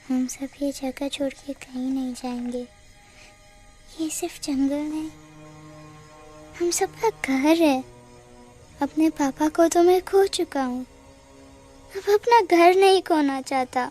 हम सब ये जगह छोड़ के कहीं नहीं जाएंगे। ये सिर्फ जंगल नहीं, हम सबका घर है। अपने पापा को तो मैं खो चुका हूँ, अब अपना घर नहीं खोना चाहता।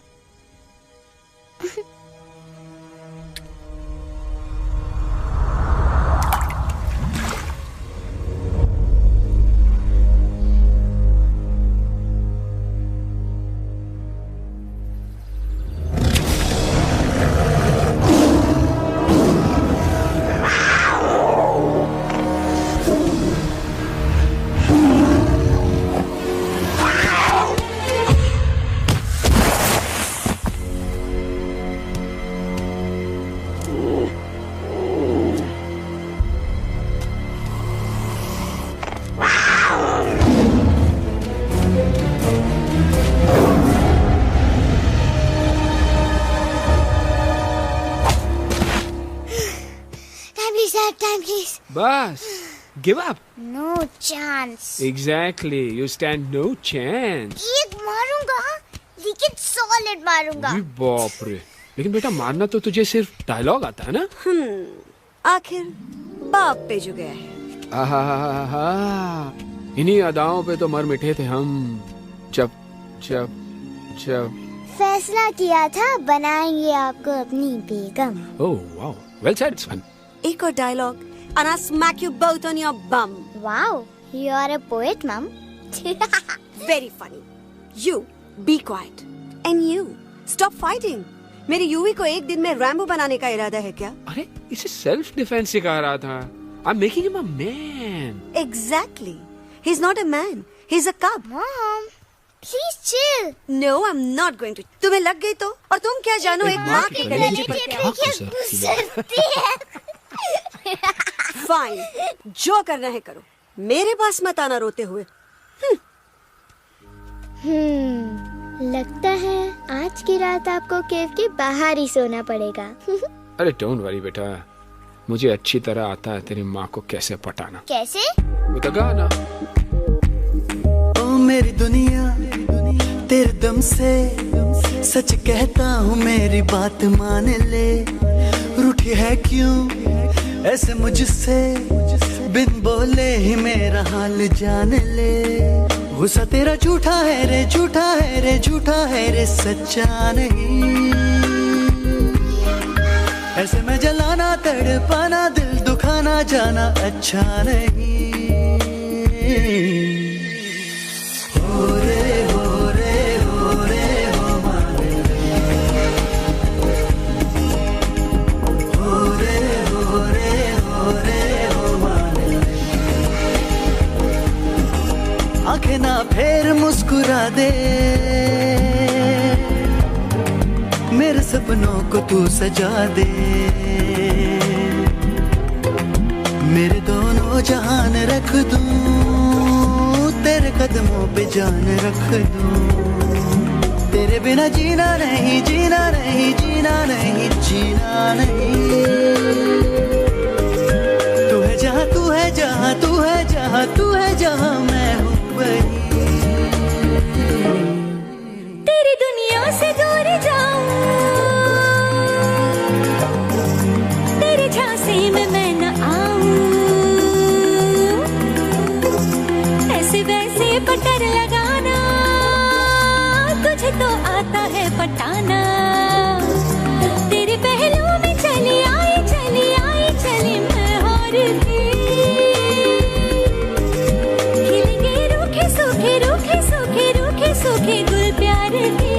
Time, please. बस give up. No chance. Exactly, you stand no chance. एक मारूंगा, लेकिन solid मारूंगा। अरे बाप रे, लेकिन बेटा मारना तो तुझे सिर्फ डायलॉग आता है ना? आखिर बाप पे जो गया है। आहा, इन्हीं अदाओं पे तो मर मिटे थे हम। जब जब जब फैसला किया था बनाएंगे आपको अपनी बेगम। ओह वाओ, वेल सेड सन। एक और dialogue and I'll smack you both on your bum. Wow, you are a poet, Mom. Very funny. You be quiet and you stop fighting. मेरी यूवी को एक दिन में रैम्बो बनाने का इरादा है क्या? अरे इसे सेल्फ डिफेंस सिखा रहा था। I'm making him a man. Exactly. He's not a man. He's a cub. Mom, please chill. No, I'm not going to. तुम्हें लग गई तो? और तुम क्या जानो एक माँ के कलेजे पर क्या? फाइन, जो करना है करो, मेरे पास मत आना रोते हुए। लगता है आज की रात आपको केव के बाहर ही सोना पड़ेगा। अरे डोंट वरी बेटा, मुझे अच्छी तरह आता है तेरी माँ को कैसे पटाना। कैसे? वो गाना। ओ मेरी दुनिया तेरे दम से सच कहता हूँ, मेरी बात मान ले। रूठी है क्यों ऐसे मुझसे, बिन बोले ही मेरा हाल जान ले। गुस्सा तेरा झूठा है रे, झूठा है रे, झूठा है रे, सच्चा नहीं। ऐसे में जलाना तड़पाना, दिल दुखाना जाना अच्छा नहीं। हो रे हो रे हो रे हो मारे, हो रे हो रे हो रे हो मारे। आंखें ना फेर मुस्कुरा दे, मेरे सपनों को तू सजा दे। मेरे दोनों जहान रख दूं, तेरे कदमों पे जान रख दूं। तेरे बिना जीना नहीं, जीना नहीं, जीना नहीं, जीना नहीं। तू है जहाँ, तू है जहाँ, तू है जहाँ, तू है जहाँ, मैं हूँ वही। तेरी दुनिया से दूर जाऊं, तेरे झांसे में मैं न आऊं। ऐसे वैसे पटर लगाना, तुझे तो आता है पटाना। तेरे पहलू में चली आई, चली आई, चली मैं हार गई। खिलेंगे रूखे सूखे, रूखे सूखे, रूखे सूखे गुल प्यार के।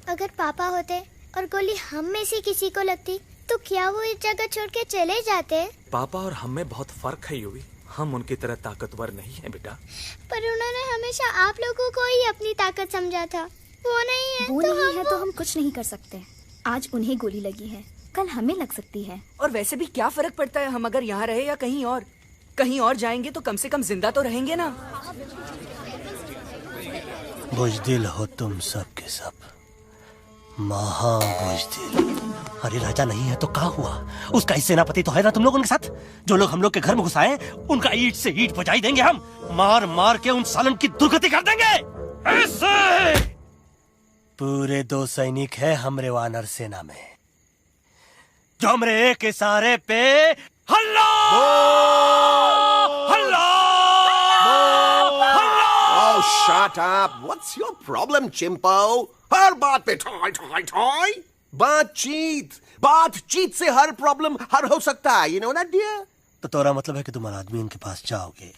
अगर पापा होते और गोली हम में से किसी को लगती तो क्या वो इस जगह छोड़ के चले जाते? पापा और हम में बहुत फर्क है यूवी। हम उनकी तरह ताकतवर नहीं है बेटा। पर उन्होंने हमेशा आप लोगों को ही अपनी ताकत समझा था। वो नहीं है वो तो नहीं है हम तो हम कुछ नहीं कर सकते। आज उन्हें गोली लगी है, कल हमें लग सकती है। और वैसे भी क्या फर्क पड़ता है हम अगर यहाँ रहे या कहीं और? कहीं और जाएंगे तो कम से कम जिंदा तो रहेंगे ना। बुजदिल हो तुम सब के सब, महाबुजदिल। अरे राजा नहीं है तो क्या हुआ? उसका ही सेनापति तो है ना तुम लोग उनके साथ। जो लोग हम लोग के घर में घुसाए उनका ईंट से ईंट बजाई देंगे हम। मार मार के उन सालन की दुर्गति कर देंगे। ऐसे पूरे 2 सैनिक है हमरे वानर सेना में, जो हमरे एक इशारे पे हल्ला हल्ला हल्ला। Oh, shut up! What's your problem, चिंपो? हर बात पे ठॉय ठॉय ठॉय। बातचीत से हर प्रॉब्लम हल हो सकता है, you know that dear? तो तोरा मतलब है कि तुम आदमी इनके पास जाओगे,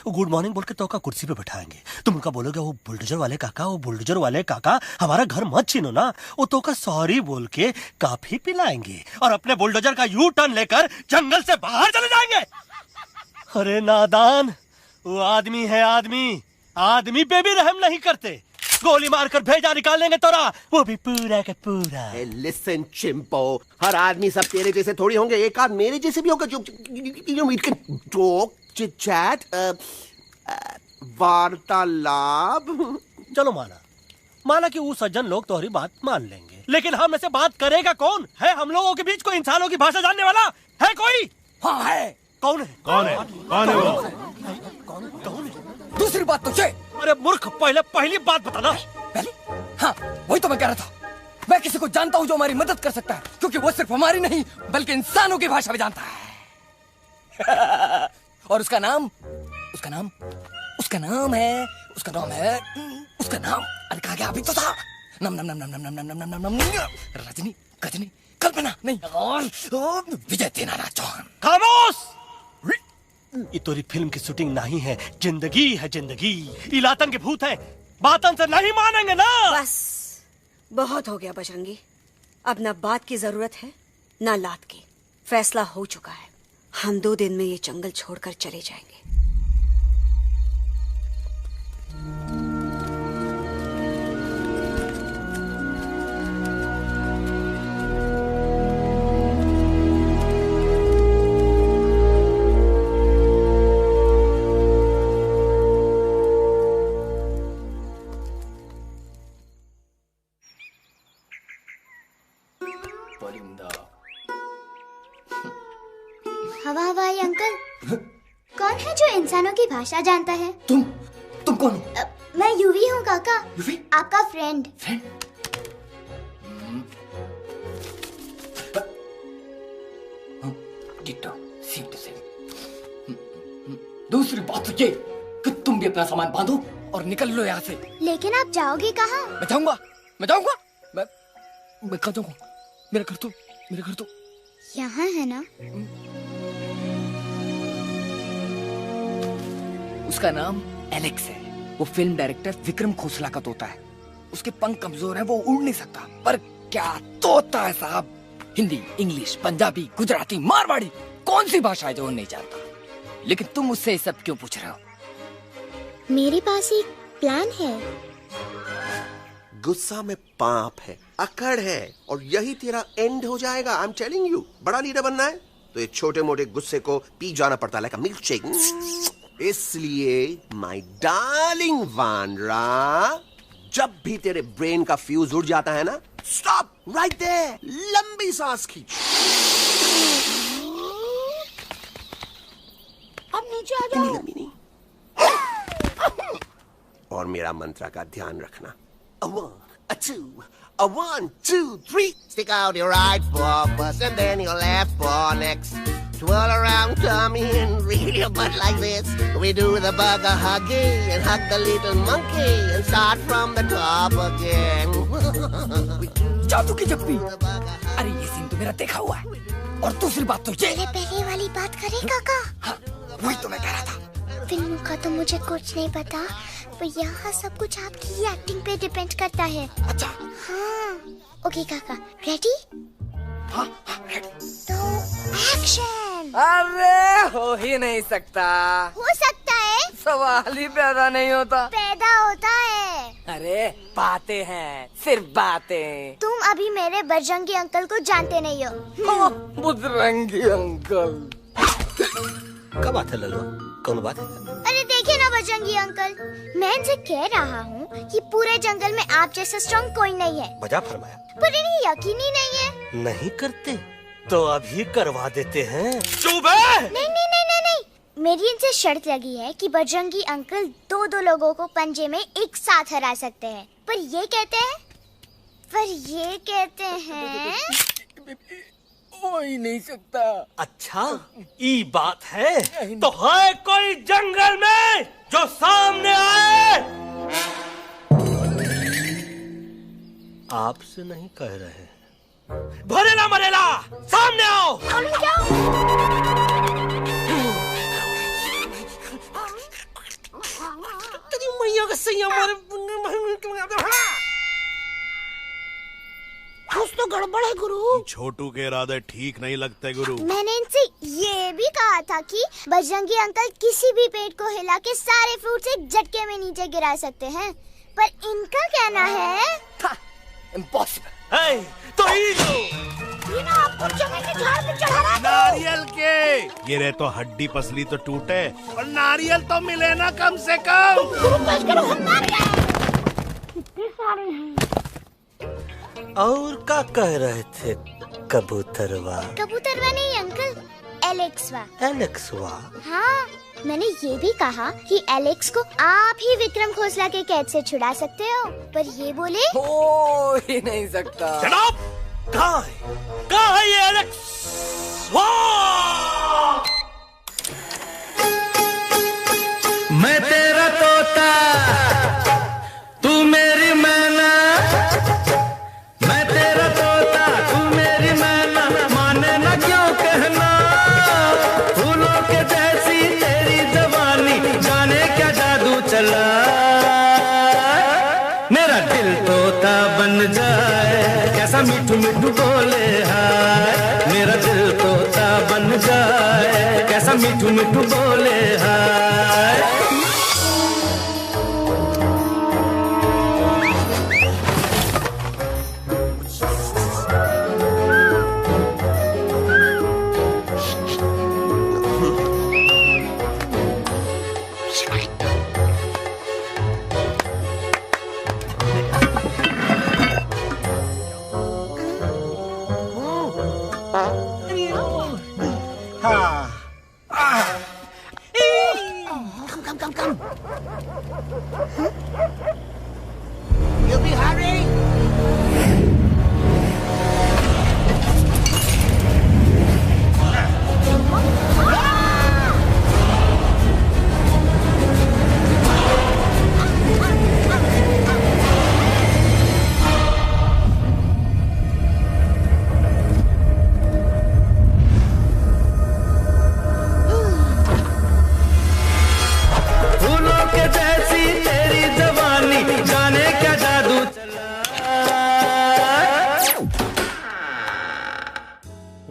वो गुड मॉर्निंग बोल के तो का कुर्सी पे बैठाएंगे, तुम उनका बोलोगे वो बुलडोजर वाले काका हमारा घर मत छीनो ना, वो तो का सॉरी बोल के काफी पिलाएंगे और अपने बुलडोजर का यू टर्न लेकर जंगल से बाहर चले जाएंगे। अरे नादान, वो आदमी है आदमी पे भी रहम नहीं करते। गोली मारकर भेजा निकाल लेंगे तोरा, वो भी पूरा का पूरा। लिसन चिंपो, हर आदमी सब तेरे जैसे थोड़ी होंगे, एक आध मेरे जैसे भी होगा जो टॉक चिट चैट वार्तालाप। चलो माना कि वो सज्जन लोग तुम्हारी बात मान लेंगे, लेकिन हम ऐसे बात करेगा कौन है? हम लोगों के बीच कोई इंसानों की भाषा जानने वाला है कोई? हाँ है। कौन है वो? दूसरी बात तो अरे मूर्ख, पहली बात बताना। पहले? हाँ, वही तो मैं कह रहा था। मैं किसी को जानता हूँ जो हमारी मदद कर सकता है, क्योंकि वो सिर्फ हमारी नहीं बल्कि इंसानों की भाषा भी जानता है। और उसका नाम है अरे कहा गया अभी तो था। नम रजनी गजनी कल्पना नहीं और विजय तेनालीराम चौहान। खामोश! ये तोरी फिल्म की शूटिंग नहीं है, जिंदगी है जिंदगी। इलातन के भूत है, बातन से नहीं मानेंगे ना। बस बहुत हो गया बजरंगी, अब ना बात की जरूरत है ना लात की। फैसला हो चुका है, हम 2 दिन में ये जंगल छोड़कर चले जाएंगे। हवाई अंकल, कौन है जो इंसानों की भाषा जानता है? तुम कौन हो? मैं यूवी हूँ काका। यूवी? आपका फ्रेंड। दूसरी बात तो ये कि तुम भी अपना सामान बांधो और निकल लो यहाँ से। लेकिन आप जाओगे कहाँ? मैं जाऊंगा मैं कहाँ जाऊंगा? मेरा घर तो यहाँ है ना? उसका नाम एलेक्स है। वो फिल्म डायरेक्टर विक्रम खोसला का तोता है। उसके पंख कमजोर हैं, वो उड़ नहीं सकता, पर क्या तोता है साहब। हिंदी, इंग्लिश, पंजाबी, गुजराती, मारवाड़ी, कौन सी भाषा है जो वो नहीं जानता? लेकिन तुम उससे सब क्यों पूछ रहे हो? मेरे पास एक प्लान है। गुस्सा में पाप है, अकड़ है, और यही तेरा एंड हो जाएगा। आई एम टेलिंग यू, बड़ा लीडर बनना है तो ये छोटे मोटे गुस्से को पी जाना पड़ता है, लाइक अ मिल्क शेक। इसलिए माय डार्लिंग वानरा, जब भी तेरे ब्रेन का फ्यूज उड़ जाता है ना, स्टॉप राइट देयर, लंबी सांस खींच। अब नीचे आ जाओ। लंबी नहीं। और मेरा मंत्र का ध्यान रखना। A 1, 2, 3. Stick out your right paw first and then your left paw next. Twirl around tummy and reel your butt like this. We do the bugger huggy and hug the little monkey and start from the top again. जादू की जप्पी। अरे ये scene तो मेरा देखा हुआ है। और दूसरी बात तो ये। पहले वाली बात करें काका? हाँ, वही तो मैं कह रहा था। फिल्मों का तो मुझे कुछ नहीं पता, पर यहाँ सब कुछ आपकी एक्टिंग पे डिपेंड करता है। अच्छा। हाँ। ओके काका, रेडी? हाँ रेडी। तो एक्शन। अरे हो ही नहीं सकता। हो सकता है। सवाल ही पैदा नहीं होता। पैदा होता है। अरे बातें हैं, सिर्फ बातें। तुम अभी मेरे बजरंगी अंकल को जानते नहीं हो। बजरंगी अंकल। क्या बात है लल्लू, कौन बात है? अरे देखिए ना बजरंगी अंकल, मैं इनसे कह रहा हूँ कि पूरे जंगल में आप जैसा स्ट्रॉन्ग कोई नहीं है। मजा फरमाया। पर इन्हें यकीन ही नहीं है। नहीं करते तो अभी करवा देते हैं। चुप है। नहीं नहीं नहीं नहीं नहीं, मेरी इनसे शर्त लगी है कि बजरंगी अंकल दो लोगों को पंजे में एक साथ हरा सकते हैं। पर ये कहते हैं हो ही नहीं सकता। अच्छा ये बात है, तो है कोई जंगल में जो सामने आए? आपसे नहीं कह रहे, भरेला मरेला सामने आओ। मैया का सही कुछ तो गड़बड़ है गुरु। छोटू के इरादे ठीक नहीं लगते गुरु। मैंने इनसे ये भी कहा था कि बजरंगी अंकल किसी भी पेड़ को हिला के सारे फ्रूट्स एक झटके में नीचे गिरा सकते हैं, पर इनका कहना है इम्पॉसिबल। तो ये ना आपको जमीन के झाड़ पे चढ़ा रहा है। नारियल के गिरे तो हड्डी पसली तो टूटे, और नारियल तो मिले ना कम से कम। कितने सारे हैं। और क्या कह रहे थे? कबूतरवा नहीं अंकल, एलेक्सवा। एलेक्सवा? हाँ, मैंने ये भी कहा कि एलेक्स को आप ही विक्रम खोसला के कैद से छुड़ा सकते हो, पर ये बोले हो ही नहीं सकता। जनाब, कहाँ है ये एलेक्स? मैं तेरा तोता, तू मेरी मैना। मैं तेरा तोता, तू मेरी मैना। माने ना क्यों कहना, फूलों के जैसी तेरी जवानी, जाने क्या जादू चला। मेरा दिल तोता बन जाए, कैसा मीठू मीठू बोले हाय। मेरा दिल तोता बन जाए, कैसा मीठू मीठू बोले हाय।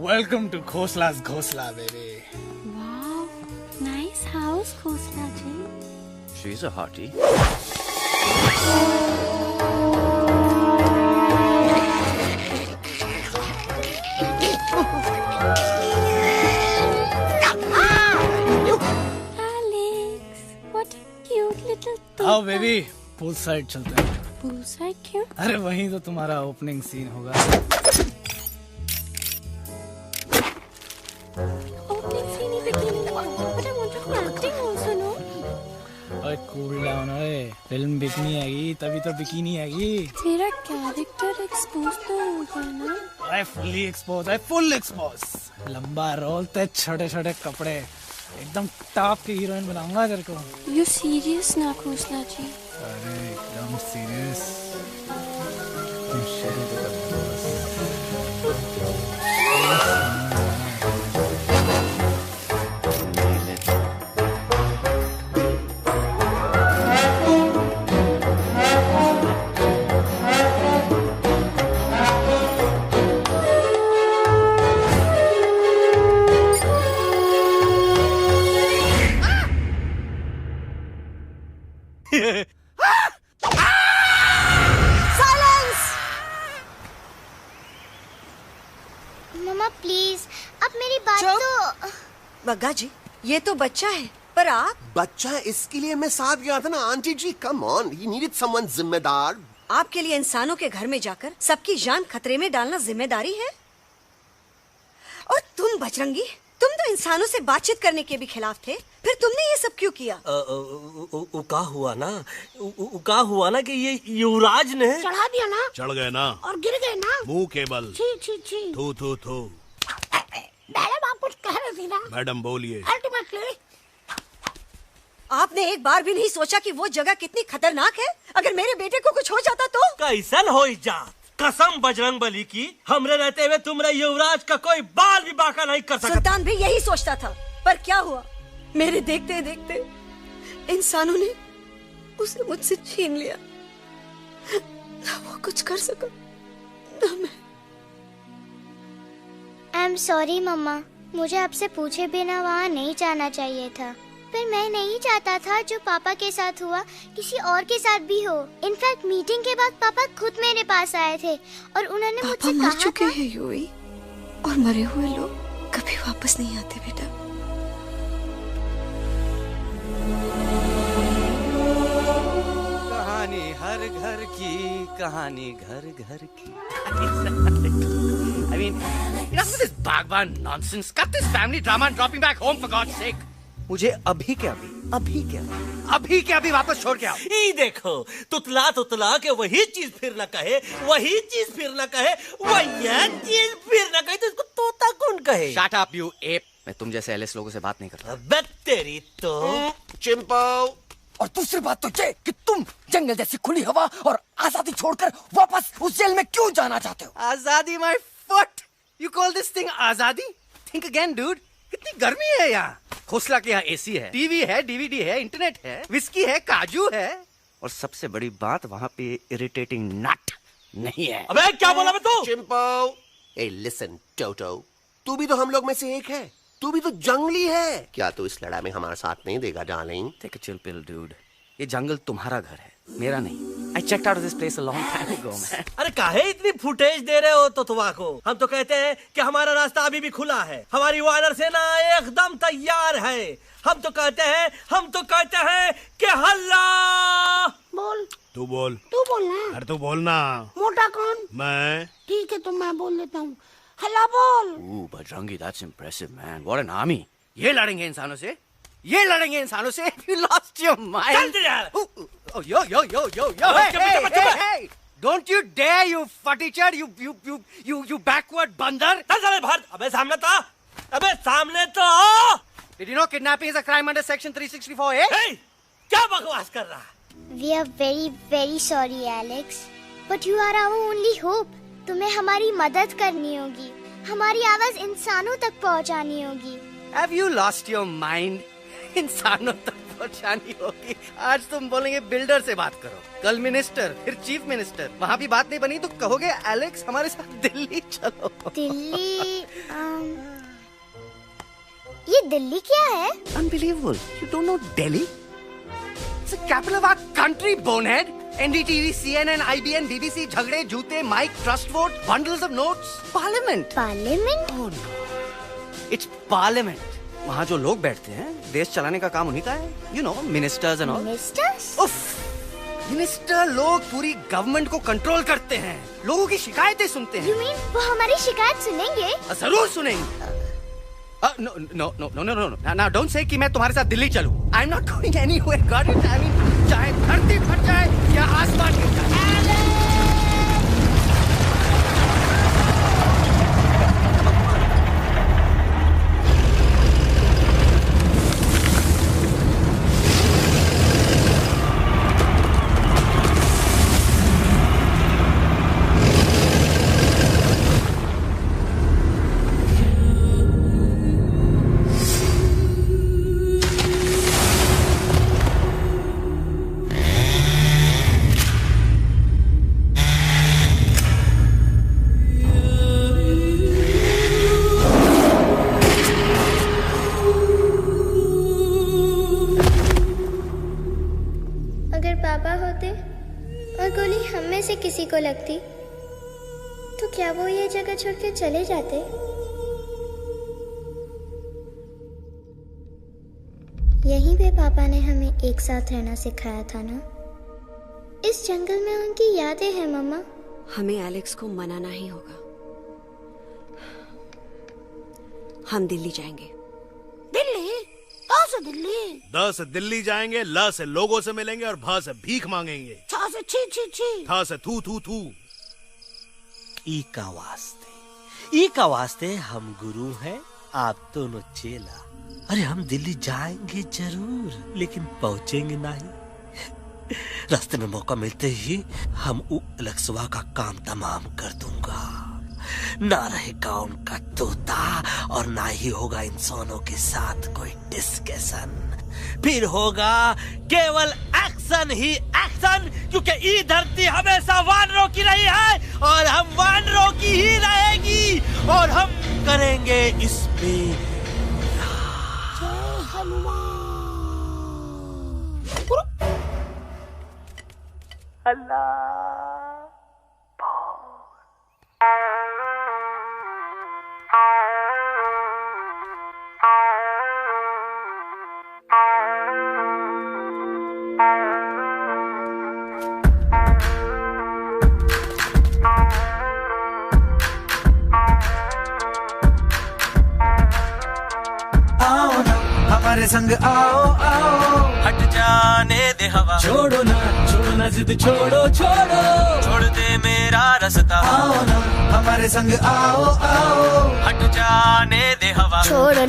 Welcome to Khosla's Ghosla, baby. Wow, nice house, Khosla ji. She's a hottie. Alex, what a cute little toy. आओ बेबी, पूल साइड चलते हैं। पूल साइड क्यों? अरे वहीं तो तुम्हारा ओपनिंग सीन होगा। कूल डाउन ओए, फिल्म बिकनी आएगी तभी तो बिकिनी आएगी। तेरा कैरेक्टर एक्सपोज तो होगा ना? I fully expose, I full expose. लंबा रोल ते छोटे छोटे कपड़े, एकदम टॉप की हीरोइन बनाऊंगा तेरे को। यू सीरियस ना खोसला जी? अरे एकदम सीरियस। अब मेरी बात तो। बग्गा जी, ये तो बच्चा है, पर आप? बच्चा इसके लिए मैं साथ गया था ना aunty ji. Come on, he needed someone जिम्मेदार। आपके लिए इंसानों के घर में जाकर सबकी जान खतरे में डालना जिम्मेदारी है? और तुम बजरंगी, तुम तो इंसानों से बातचीत करने के भी खिलाफ थे, फिर तुमने ये सब क्यों किया? का हुआ ना कि ये युवराज ने चढ़ा दिया ना, चढ़ गए ना और गिर गए ना, मुंह के बल। छी छी छी। थू थू थू। मैडम आप कुछ कह रही थी ना? मैडम बोलिए। अल्टीमेटली आपने एक बार भी नहीं सोचा कि वो जगह कितनी खतरनाक है? अगर मेरे बेटे को कुछ हो जाता तो? कैसन हो जात? कसम बजरंग बली की, हमरे रहते हुए तुमरे युवराज का कोई बाल भी बाका नहीं कर सकता। सुल्तान भी यही सोचता था, पर क्या हुआ? मेरे देखते देखते इंसानों ने उसे मुझसे छीन लिया। ना वो कुछ कर सका, ना मैं। आई एम सॉरी मम्मा, मुझे आपसे पूछे बिना वहाँ नहीं जाना चाहिए था। पर मैं नहीं चाहता था जो पापा के साथ हुआ किसी और के साथ भी हो। इनफैक्ट मीटिंग के बाद पापा खुद मेरे पास आए थे और उन्होंने मुझसे कहा मर चुके हैं यूई, और मरे हुए लोग कभी वापस नहीं आते बेटा। कहानी हर घर की, कहानी घर घर की। I mean, enough with this Bhagwan nonsense. Cut this family drama and drop me back home for God's sake. मुझे अभी के अभी वापस छोड़ के आओ। ये देखो, तुतला के वही चीज फिर न कहे, वही चीज फिर न कहे, वही चीज फिर न कहे, तो इसको तोता कौन कहे? Shut up, you ape. मैं तुम जैसे एलिस लोगों से बात नहीं करता। अबे तेरी तो चिंपो। और दूसरी बात तो ये कि तुम जंगल जैसी खुली हवा और आजादी छोड़कर वापस उस जेल में क्यों जाना चाहते हो? आजादी my foot. You call this thing आजादी? Think again, dude. कितनी गर्मी है यहाँ। खोसला के यहाँ एसी है, टीवी है, डीवीडी है, इंटरनेट है, विस्की है, काजू है, और सबसे बड़ी बात वहाँ पे इरिटेटिंग नट नहीं है। अबे क्या बोला मैं तू? चिंपो। ए लिसन टोटो, तू भी तो हम लोग में से एक है। तू भी तो जंगली है। क्या तू इस लड़ाई में हमारा साथ नहीं देगा darling? Take a chill pill, dude. ये जंगल तुम्हारा घर है, मेरा नहीं। I checked out of this place a long time ago, man. अरे काहे इतनी फुटेज दे रहे हो तो को? हम तो कहते हैं कि हमारा रास्ता अभी भी खुला है, हमारी वानर सेना एकदम तैयार है। हम तो कहते हैं कि हल्ला बोल। तू बोल ना। अरे तू बोलना। मोटा कौन? मैं। ठीक है तो मैं बोल लेता हूँ। हल्ला बोल। Bajrangi, that's impressive, man. What an army. ये लड़ेंगे इंसानों से? You lost your mind. Oh, yo. Hey. Don't you dare, you futtichard, you backward बंदर. अबे सामने तो. Did you know kidnapping is a crime under section 364, eh? Hey, क्या बकवास कर रहा है? We are very, very sorry, Alex. But you are our only hope. तुम्हें हमारी मदद करनी होगी, हमारी आवाज इंसानों तक पहुंचानी होगी। Have you lost your mind? इंसानों तक पहुंचानी होगी। आज तुम बोलेंगे बिल्डर से बात करो, कल मिनिस्टर, फिर चीफ मिनिस्टर। वहाँ भी बात नहीं बनी तो कहोगे एलेक्स हमारे साथ दिल्ली चलो। दिल्ली? ये दिल्ली क्या है? Unbelievable. You don't know Delhi? It's the capital of our country, bonehead. NDTV, CNN, IBN, BBC, झगड़े, जूते, mic, trust vote, bundles of notes. Parliament. Parliament? Oh no. It's Parliament. वहाँ जो लोग बैठते हैं, देश चलाने का काम उन्हीं का है। You know, ministers and all. Ministers? उफ, मिनिस्टर लोग पूरी गवर्नमेंट को कंट्रोल करते हैं, लोगों की शिकायतें सुनते हैं। You mean वो हमारी शिकायत सुनेंगे? जरूर सुनेंगे। No. Now don't say कि मैं तुम्हारे साथ दिल्ली चलूं. I'm not going anywhere. Got it? I mean, चाहे धरती फट जाए या आसमान गिर जाए। किसी को लगती तो क्या वो ये जगह छोड़ के चले जाते? यहीं पे पापा ने हमें एक साथ रहना सिखाया था ना। इस जंगल में उनकी यादें हैं मम्मा। हमें एलेक्स को मनाना ही होगा। हम दिल्ली जाएंगे। दिल्ली? कहाँ से दिल्ली? द से दिल्ली जाएंगे, ल से लोगों से मिलेंगे और भ से भीख मांगेंगे, छ से छी छी छी, थ से थू थू थू। ई का वास्ते हम गुरु हैं, आप दोनों चेला। अरे हम दिल्ली जाएंगे जरूर, लेकिन पहुंचेंगे नहीं। रास्ते में मौका मिलते ही हम एलेक्सवा का काम तमाम कर दूंगा। ना रहेगा उनका तोता और ना ही होगा इंसानों के साथ कोई डिस्कशन। फिर होगा केवल एक्शन ही एक्शन, क्योंकि ये धरती हमेशा वानरों की रही है और हम वानरों की ही रहेगी, और हम करेंगे इस पे हमारे संग आओ आओ, हट जाने दे हवा, छोड़ो ना जिद, छोड़ो छोड़ दे मेरा रास्ता। आओ ना हमारे संग आओ आओ, हट जाने दे हवा, छोड़ो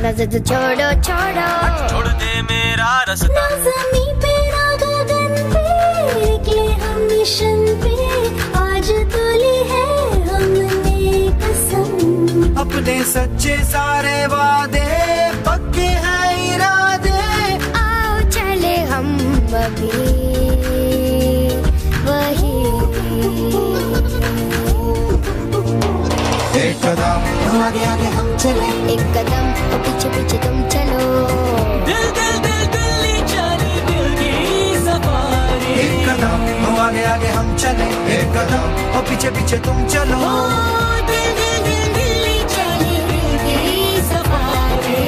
ना जिद, छोड़ो छोड़ दे मेरा रास्ता। ना ज़मीं पे ना गगन पे, निकले हम मिशन पे, आज तोली है हमने कसम। अपने सच्चे सारे वादे पक्के हैं इरादे, आओ चले हम अभी वही। एक कदम आगे आगे हम चले, एक कदम और पीछे पीछे तुम चलो। दिल दिल दिल दिल्ली चले, दिल की सफारी। एक कदम आगे आगे हम चले, एक कदम और पीछे पीछे तुम चलो। दिल दिल दिल दिल्ली चले, दिल की सफारी।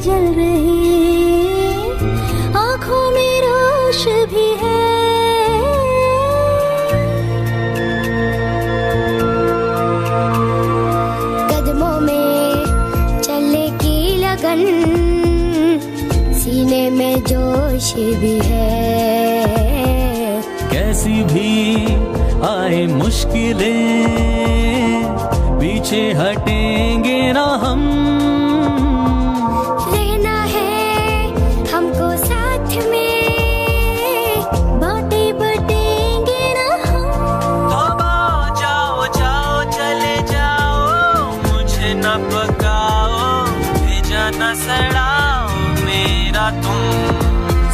जल रही आँखों में रोश भी है, कदमों में चलने की लगन, सीने में जोश भी है। कैसी भी आए मुश्किलें, पीछे हटेंगे ना हम,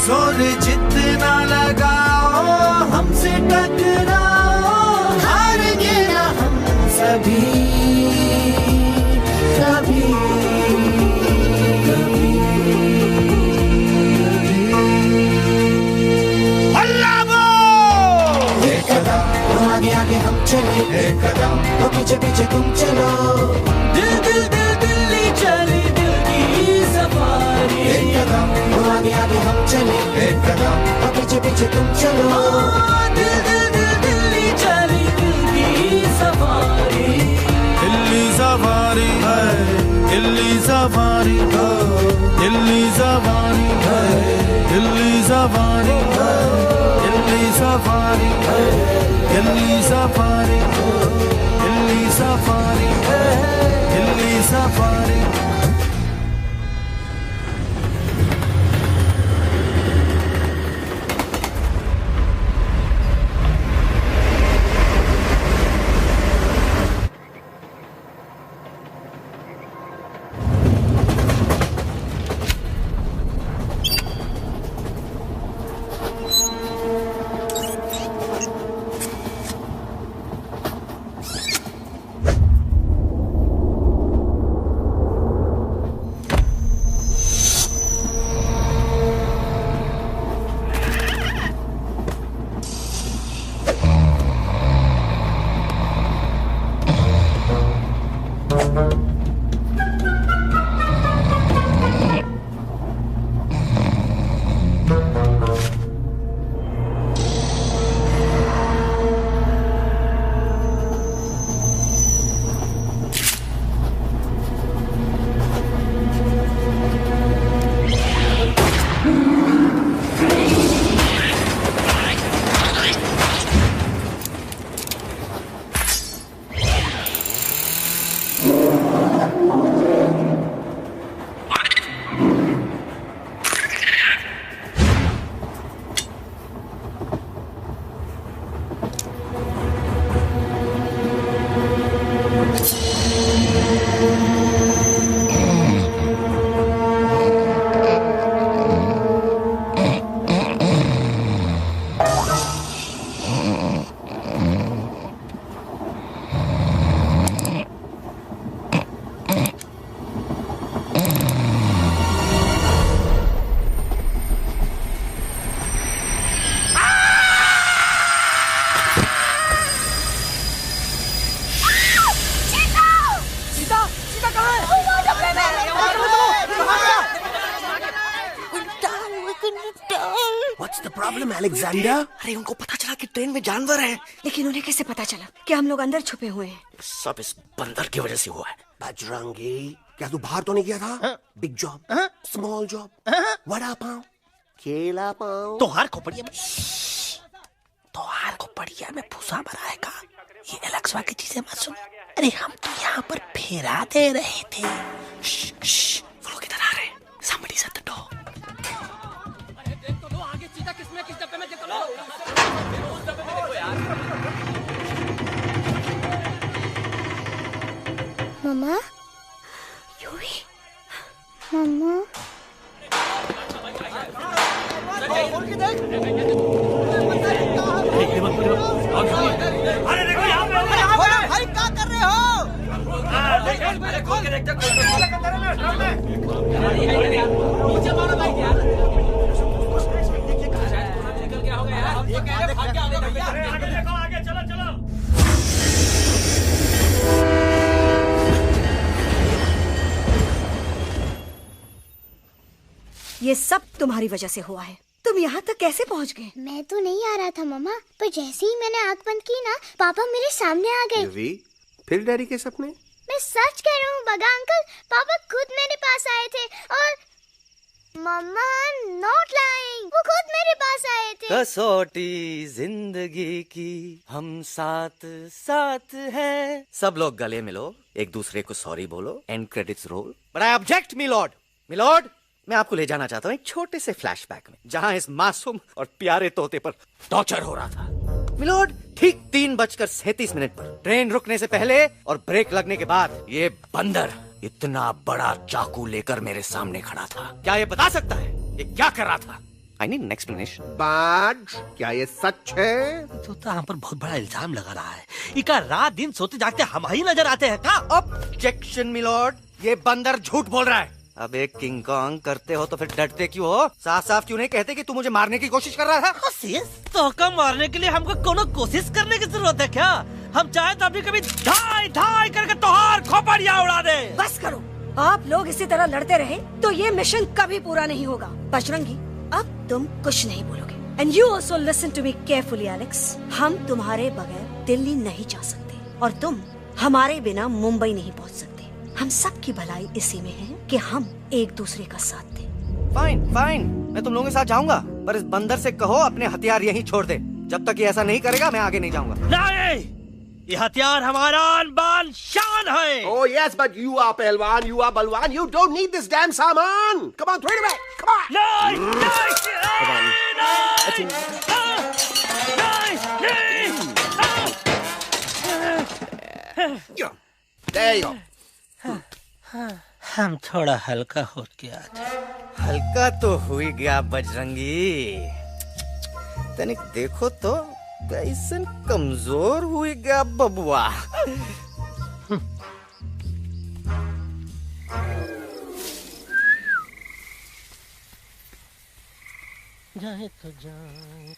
जोर जितना लगाओ हमसे टकराओ, हारेंगे ना हम सभी कभी कभी। अल्लाह वो एक कदम आगे आगे हम चले, एक कदम तो पीछे पीछे तुम चलो। दिल दिल दिल दिल्ली चली, दिल की सफारी। एक कदम आगे आगे हम चले, एक कदम और पीछे पीछे तुम चलो। दिल दिल दिल दिल्ली चली, दिल की सफारी। दिल्ली सफारी है, दिल्ली सफारी है, दिल्ली सफारी है, दिल्ली सफारी है, दिल्ली सफारी है, दिल्ली सफारी है, दिल्ली सफारी है, Delhi safari. What's the problem, Alexander? अरे उनको पता चला कि ट्रेन में जानवर है, लेकिन उन्हें कैसे पता चला कि हम लोग अंदर छुपे हुए हैं? सब इस बंदर की वजह से हुआ है। बजरंगी, क्या तू बाहर तो नहीं गया था? Big job, small job, vada pav, केला पाव। तोहार खोपड़िया में भूसा भराएगा। ये एलेक्सा की चीजें मत सुन। अरे हम तो यहाँ पर फेरा दे रहे थे। वो लोग इधर आ रहे हैं। Somebody shut the door. आगे सीधा किस डब्बे में देखो लो। मम्मा, यूवी, मम्मा, अरे देखो यहाँ पे भाई क्या कर रहे हो? अरे खोल के देखते नीचे मारो भाई यार। निकल गया होगा यार। ये कह रहे भाग के आगे देखो आगे चलो। ये सब तुम्हारी वजह से हुआ है। तुम यहाँ तक कैसे पहुँच गए? मैं तो नहीं आ रहा था मम्मा, पर जैसे ही मैंने आँख बंद की ना, पापा मेरे सामने आ गए। यूवी, फिर डैडी के सपने? मैं सच कह रहा हूँ बगा अंकल, पापा खुद मेरे पास आए थे और मम्मा नॉट लाइंग, वो खुद मेरे पास आए थे। कसौटी जिंदगी की हम साथ साथ हैं। सब लोग गले मिलो, एक दूसरे को सॉरी बोलो, and credits roll. But I object milord, मैं आपको ले जाना चाहता हूँ एक छोटे से फ्लैशबैक में, जहाँ इस मासूम और प्यारे तोते पर टॉर्चर हो रहा था। मिलॉर्ड, ठीक 3:37 पर ट्रेन रुकने से पहले और ब्रेक लगने के बाद ये बंदर इतना बड़ा चाकू लेकर मेरे सामने खड़ा था। क्या ये बता सकता है ये क्या कर रहा था? I need an explanation. बाज, क्या ये सच है? तो हम पर बहुत बड़ा इल्जाम लगा रहा है। इका रात दिन सोते जागते हम ही नजर आते हैं का? ऑब्जेक्शन मिलॉर्ड, ये बंदर झूठ बोल रहा है। अब एक किंग कॉन्ग करते हो तो फिर डरते क्यों हो? साफ साफ क्यों नहीं कहते कि तू मुझे मारने की कोशिश कर रहा था? तो कम मारने के लिए हमको कोनो कोशिश करने की जरूरत है क्या? हम चाहे तो अभी कभी धाई करके तोहार खोपड़िया उड़ा दे। बस करो, आप लोग इसी तरह लड़ते रहे तो ये मिशन कभी पूरा नहीं होगा। बजरंगी, अब तुम कुछ नहीं बोलोगे। And you also listen to me carefully Alex. हम तुम्हारे बगैर दिल्ली नहीं जा सकते और तुम हमारे बिना मुंबई नहीं पहुंच सकते। हम सब की भलाई इसी में है कि हम एक दूसरे का साथ दें। फाइन, मैं तुम लोगों के साथ जाऊंगा, पर इस बंदर से कहो अपने हथियार यहीं छोड़ दे। जब तक ये ऐसा नहीं करेगा मैं आगे नहीं जाऊंगा। नहीं, ये हथियार हमारा आन-बान शान है। Oh yes, but you are पहलवान, you are बलवान, you don't need this damn सामान. Come on, throw it away. Come on. There you go. हम थोड़ा हल्का हो गया था। हल्का तो हुई गया बजरंगी, तनिक देखो तो कैसन कमजोर हुई गया बबुआ। जाए तो जाए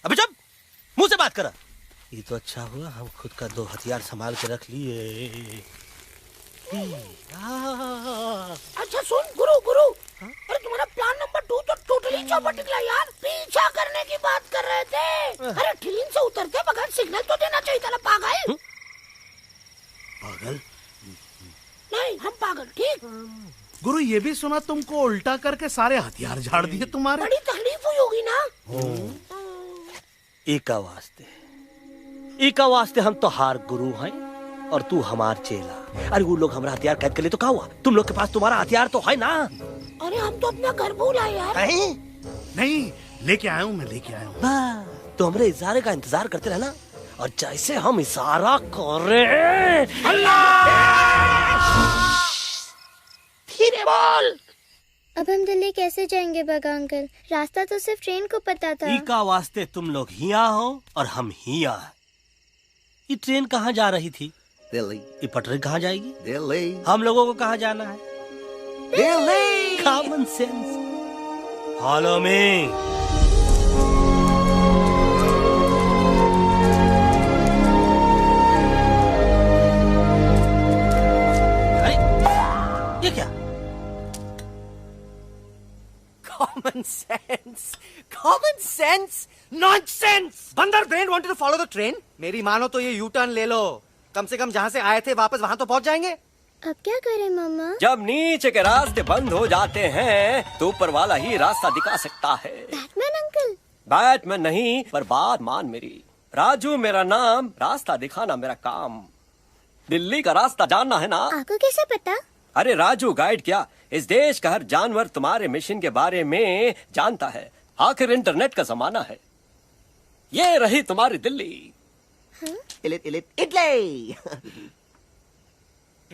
अबे चुप, मुंह से बात करा। ये तो अच्छा हुआ हम खुद का 2 हथियार संभाल के रख लिए। अच्छा सुन गुरु, अरे तुम्हारा प्लान नंबर 2 तो टोटली चौपट निकला यार। पीछा करने की बात कर रहे थे। अरे ट्रेन से उतरते बगैर सिग्नल तो देना चाहिए था ना पागल। पागल? नहीं, हम पागल, ठीक। गुरु, ये भी सुना तुमको उल्टा करके सारे हथियार झाड़ दिए तुम्हारे। बड़ी तकलीफ हुई होगी ना। एका वास्ते हम तो हार गुरु हैं और तू हमार चेला। अरे वो लोग हमारा हथियार कैद कर ले तो क्या हुआ? तुम लोग के पास तुम्हारा हथियार तो है ना। अरे हम तो अपना घर भूल आए यार। नहीं, लेके आया हूँ, मैं लेके आया हूँ। तो हमारे इशारे का इंतजार करते रहना और जैसे हम इशारा करें धीरे बोल। अब हम दिल्ली कैसे जाएंगे बगा अंकल? रास्ता तो सिर्फ ट्रेन को पता था। का वास्ते तुम लोग हिया हो और हम हिया। ये ट्रेन कहाँ जा रही थी? दिल्ली। ये पटरी कहाँ जाएगी? दिल्ली। हम लोगों को कहाँ जाना है? Delhi. Common sense. Follow me. Common sense. Common sense. Nonsense. बंदर brain wanted to follow the train. मेरी मानो तो ये यू टर्न ले लो. कम से कम जहाँ से आए थे वापस वहाँ तो पहुँच जाएंगे. अब क्या करें मामा? जब नीचे के रास्ते बंद हो जाते हैं तो ऊपर वाला ही रास्ता दिखा सकता है. Batman uncle. बैटमैन नहीं, पर बात मान मेरी. राजू मेरा नाम, रास्ता दिखाना मेरा काम. दिल्ली का रास्ता जानना है ना? आपको कैसे पता? अरे राजू गाइड क्या, इस देश का हर जानवर तुम्हारे मिशन के बारे में जानता है. आखिर इंटरनेट का जमाना है. ये रही तुम्हारी दिल्ली. इटली.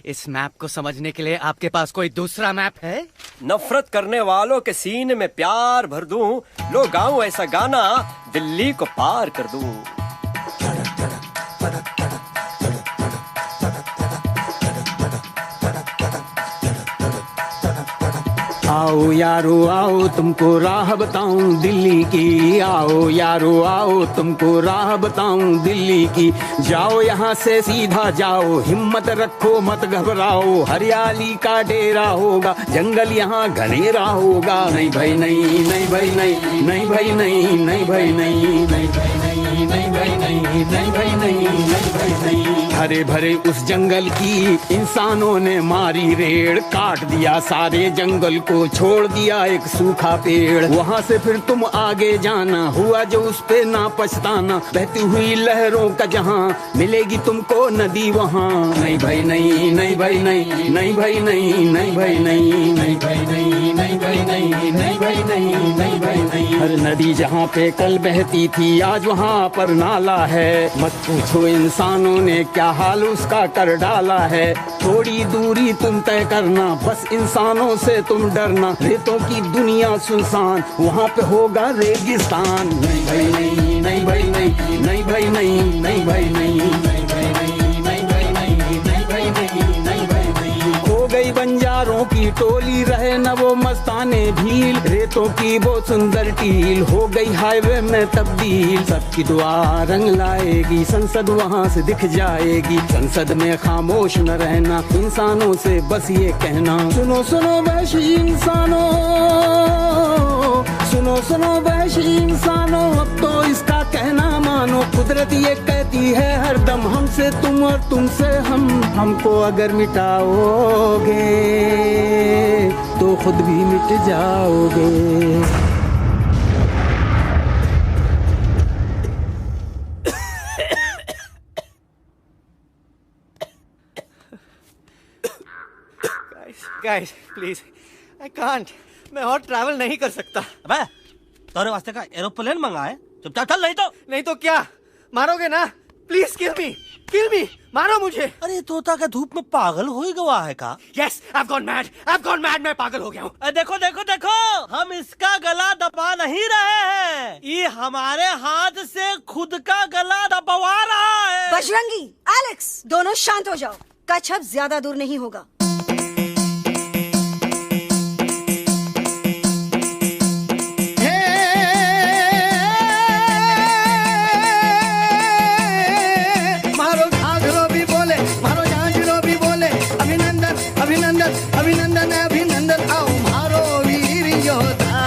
इस मैप को समझने के लिए आपके पास कोई दूसरा मैप है? नफरत करने वालों के सीने में प्यार भर दूं, लो गाऊं ऐसा गाना, दिल्ली को पार कर दूं. आओ यारो आओ तुमको राह बताऊं दिल्ली की. आओ यारो आओ तुमको राह बताऊं दिल्ली की. जाओ यहाँ से सीधा जाओ, हिम्मत रखो मत घबराओ. हरियाली का डेरा होगा, जंगल यहाँ घनेरा होगा. नहीं भाई नहीं, नहीं भाई नहीं, नहीं भाई नहीं, नहीं भाई नहीं, नहीं भाई नहीं, नहीं भाई नहीं, नहीं भाई नहीं, नहीं भाई नहीं. हरे भरे उस जंगल की इंसानों ने मारी रेड़. काट दिया सारे जंगल को, छोड़ दिया एक सूखा पेड़. वहाँ से फिर तुम आगे जाना, हुआ जो उस पे ना पछताना. बहती हुई लहरों का जहाँ, मिलेगी तुमको नदी वहाँ. नहीं भाई नहीं, नहीं भाई नहीं, नहीं भाई नहीं, नहीं भाई नहीं, नहीं भाई नहीं, नहीं भाई नहीं, नहीं भाई नहीं, नहीं भाई नहीं. हर नदी जहाँ पे कल बहती थी, आज वहाँ पर नाला है. मत पूछो इंसानों ने क्या हाल उसका कर डाला है. थोड़ी दूरी तुम तय करना, बस इंसानों से तुम डरना. रेतों की दुनिया सुनसान, वहाँ पे होगा रेगिस्तान. नहीं भाई नहीं, नहीं भाई नहीं, नहीं भाई नहीं, नहीं भाई नहीं, नहीं भाई नहीं, नहीं भाई नहीं, नहीं भाई नहीं, नहीं भाई नहीं. हो गई बंजारों की टोली, रहे न वो मस्ताने भील. रेतों की वो सुंदर टील, हो गई हाईवे में तब्दील. सबकी दुआ रंग लाएगी, संसद वहाँ से दिख जाएगी. संसद में खामोश न रहना, इंसानों से बस ये कहना. सुनो सुनो वैशी इंसानों, सुनो सुनो वैशी इंसानों, अब तो इसका कहना मानो. कुदरत ये कहती है हरदम, हमसे तुम और तुमसे हम. हमको अगर मिटाओगे तो खुद भी मिट जाओगे. Guys, please, I can't. मैं और ट्रैवल नहीं कर सकता. अबे, तोरे वास्ते का एरोप्लेन मंगाए, चुपचाप चल. नहीं तो क्या मारोगे ना? प्लीज किल मी, मारो मुझे. अरे तोता के धूप में पागल हो ही गवा है का? Yes, I've gone mad, मैं पागल हो गया हूँ. देखो देखो देखो, हम इसका गला दबा नहीं रहे हैं, ये हमारे हाथ से खुद का गला दबवा रहा है. बजरंगी, एलेक्स, दोनों शांत हो जाओ. कच्छ अब ज्यादा दूर नहीं होगा. अभिनंदन अभिनंदन, आओ मारो वीर योद्धा.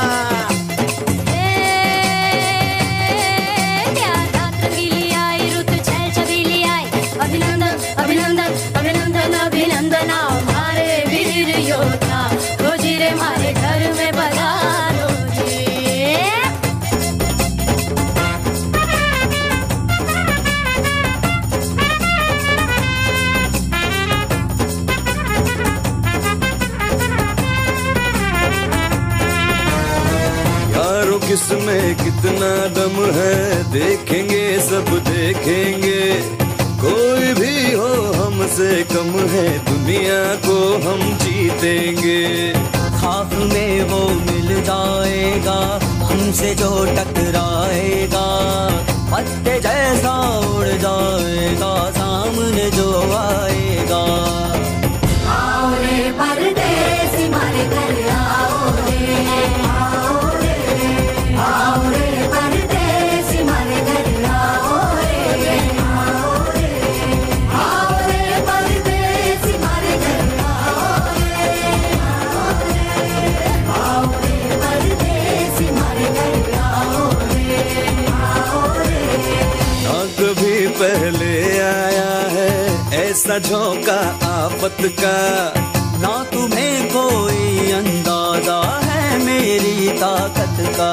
अभिनंदन अभिनंदन अभिनंदन अभिनंदन, आओ मारे वीर योद्धा. रोजी रे मारे घर में पधारो किसमें कितना दम है, देखेंगे सब देखेंगे. कोई भी हो हमसे कम है, दुनिया को हम जीतेंगे. खाक में वो मिल जाएगा, हमसे जो टकराएगा. पत्ते जैसा उड़ जाएगा, सामने जो आएगा. आओ रे परदेसी मारे घर आओ रे, आओ रे परदेसी मारे घर आओ रे, आओ रे परदेसी मारे घर आओ रे, आओ रे परदेसी ऐसा झोंका आफत का, ना तुम्हें कोई अंदाजा है मेरी ताकत का।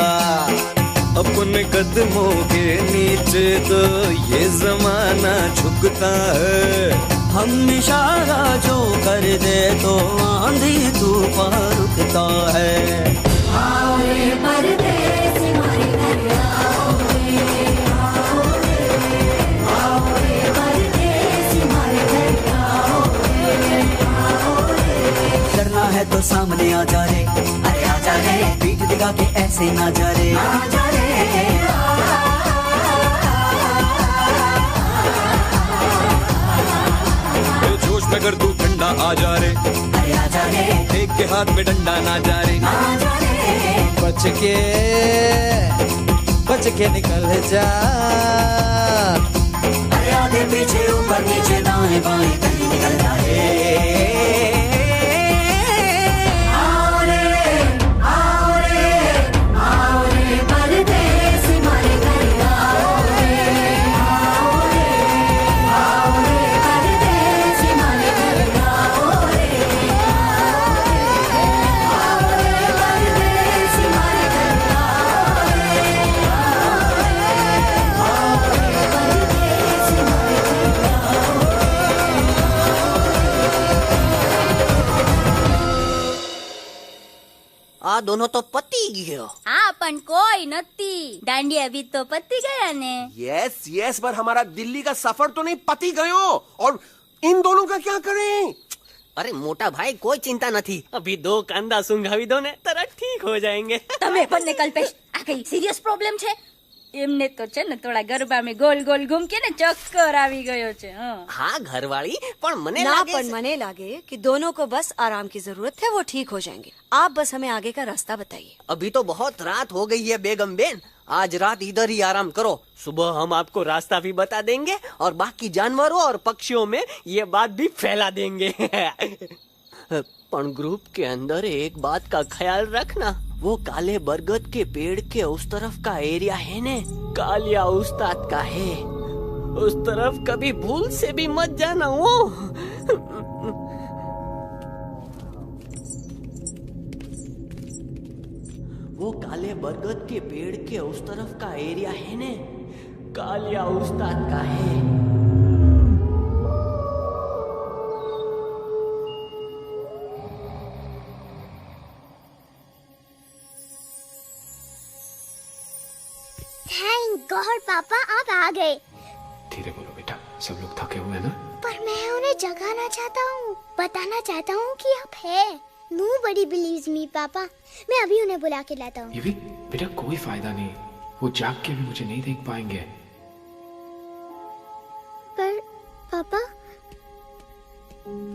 अपने कदमों के नीचे तो ये जमाना झुकता है, हम इशारा जो कर दे तो आंधी तूफान रुकता है। आओ रे परदेसी हमारे घर आओ रे, आओ रे परदेसी हमारे घर आओ रे। डरना है तो सामने आ जा रे, अरे आ जा रे, पीठ दिखा के ऐसे ना जा रे, आ जा रे। जोश में कर तू ठंडा आ जा रे, अरे आ जा रे, एक के हाथ में डंडा ना जा रे, आ जा रे। बच के निकल जा, अरे आगे पीछे ऊपर नीचे दाएं बाएं कहीं निकल जा रे। आओ रे, आओ रे, आओ रे परदेसी हमारे घर आओ रे, आओ रे, आओ रे परदेसी हमारे घर आओ रे, आओ रे परदेसी हमारे घर आओ रे, आओ रे परदेसी हमारे घर आओ रे। आ दोनों तो पति गयो। हाँ पण कोई नती, दांडी अभी तो पति गया ने। यस यस, पर हमारा दिल्ली का सफर तो नहीं पति गयो, और इन दोनों का क्या करें? अरे मोटा भाई कोई चिंता नहीं, अभी 2 कांदा सुंघावी दो ने तरह ठीक हो जाएंगे। તમે પણ ને કલ્પેશ આ કઈ સિરિયસ પ્રોબ્લેમ છે? એમને તો છે ને થોડા ગરબામાં ગોલ ગોલ ઘૂમકે ને ચક્કર આવી ગયો છે। हाँ घरवाली, पर मने ना लागे पर मने लागे कि दोनों को बस आराम की जरूरत है, वो ठीक हो जाएंगे। आप बस हमें आगे का रास्ता बताइए। अभी तो बहुत रात हो गई है बेगम बेन, आज रात इधर ही आराम करो, सुबह हम आपको रास्ता भी बता देंगे और बाकी जानवरों और पक्षियों में ये बात भी फैला देंगे। पर ग्रुप के अंदर एक बात का ख्याल रखना, वो काले बरगद के पेड़ के उस तरफ का एरिया है ने, कालिया उस्ताद का है, उस तरफ कभी भूल से भी मत जाना। वो काले बरगद के पेड़ के उस तरफ का एरिया है ने, कालिया उस्ताद का है। थैंक गॉड पापा आप आ गए। धीरे बोलो बेटा, सब लोग थके हुए हैं ना। पर मैं उन्हें जगाना चाहता हूँ, बताना चाहता हूँ कि आप है। Nobody believes me पापा, मैं अभी उन्हें बुला के लाता हूँ। ये भी बेटा कोई फायदा नहीं, वो जाग के भी मुझे नहीं देख पाएंगे। पर पापा,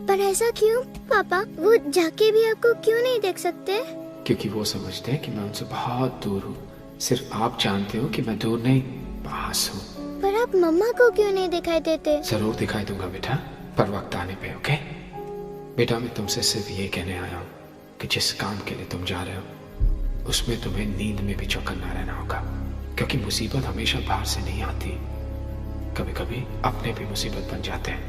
पर ऐसा क्यों पापा? वो जाके भी आपको क्यों नहीं देख सकते? क्योंकि वो समझते हैं कि मैं उनसे बहुत दूर हूँ। सिर्फ आप जानते हो कि मैं दूर नहीं, पास हूँ। पर आप मम्मा को क्यों नहीं दिखाई देते? जरूर दिखाई दूंगा बेटा, पर वक्त आने पे। ओके बेटा, मैं तुमसे सिर्फ ये कहने आया हूँ कि जिस काम के लिए तुम जा रहे हो उसमें तुम्हें नींद में भी चौकन्ना रहना होगा, क्योंकि मुसीबत हमेशा बाहर से नहीं आती, कभी कभी अपने भी मुसीबत बन जाते हैं।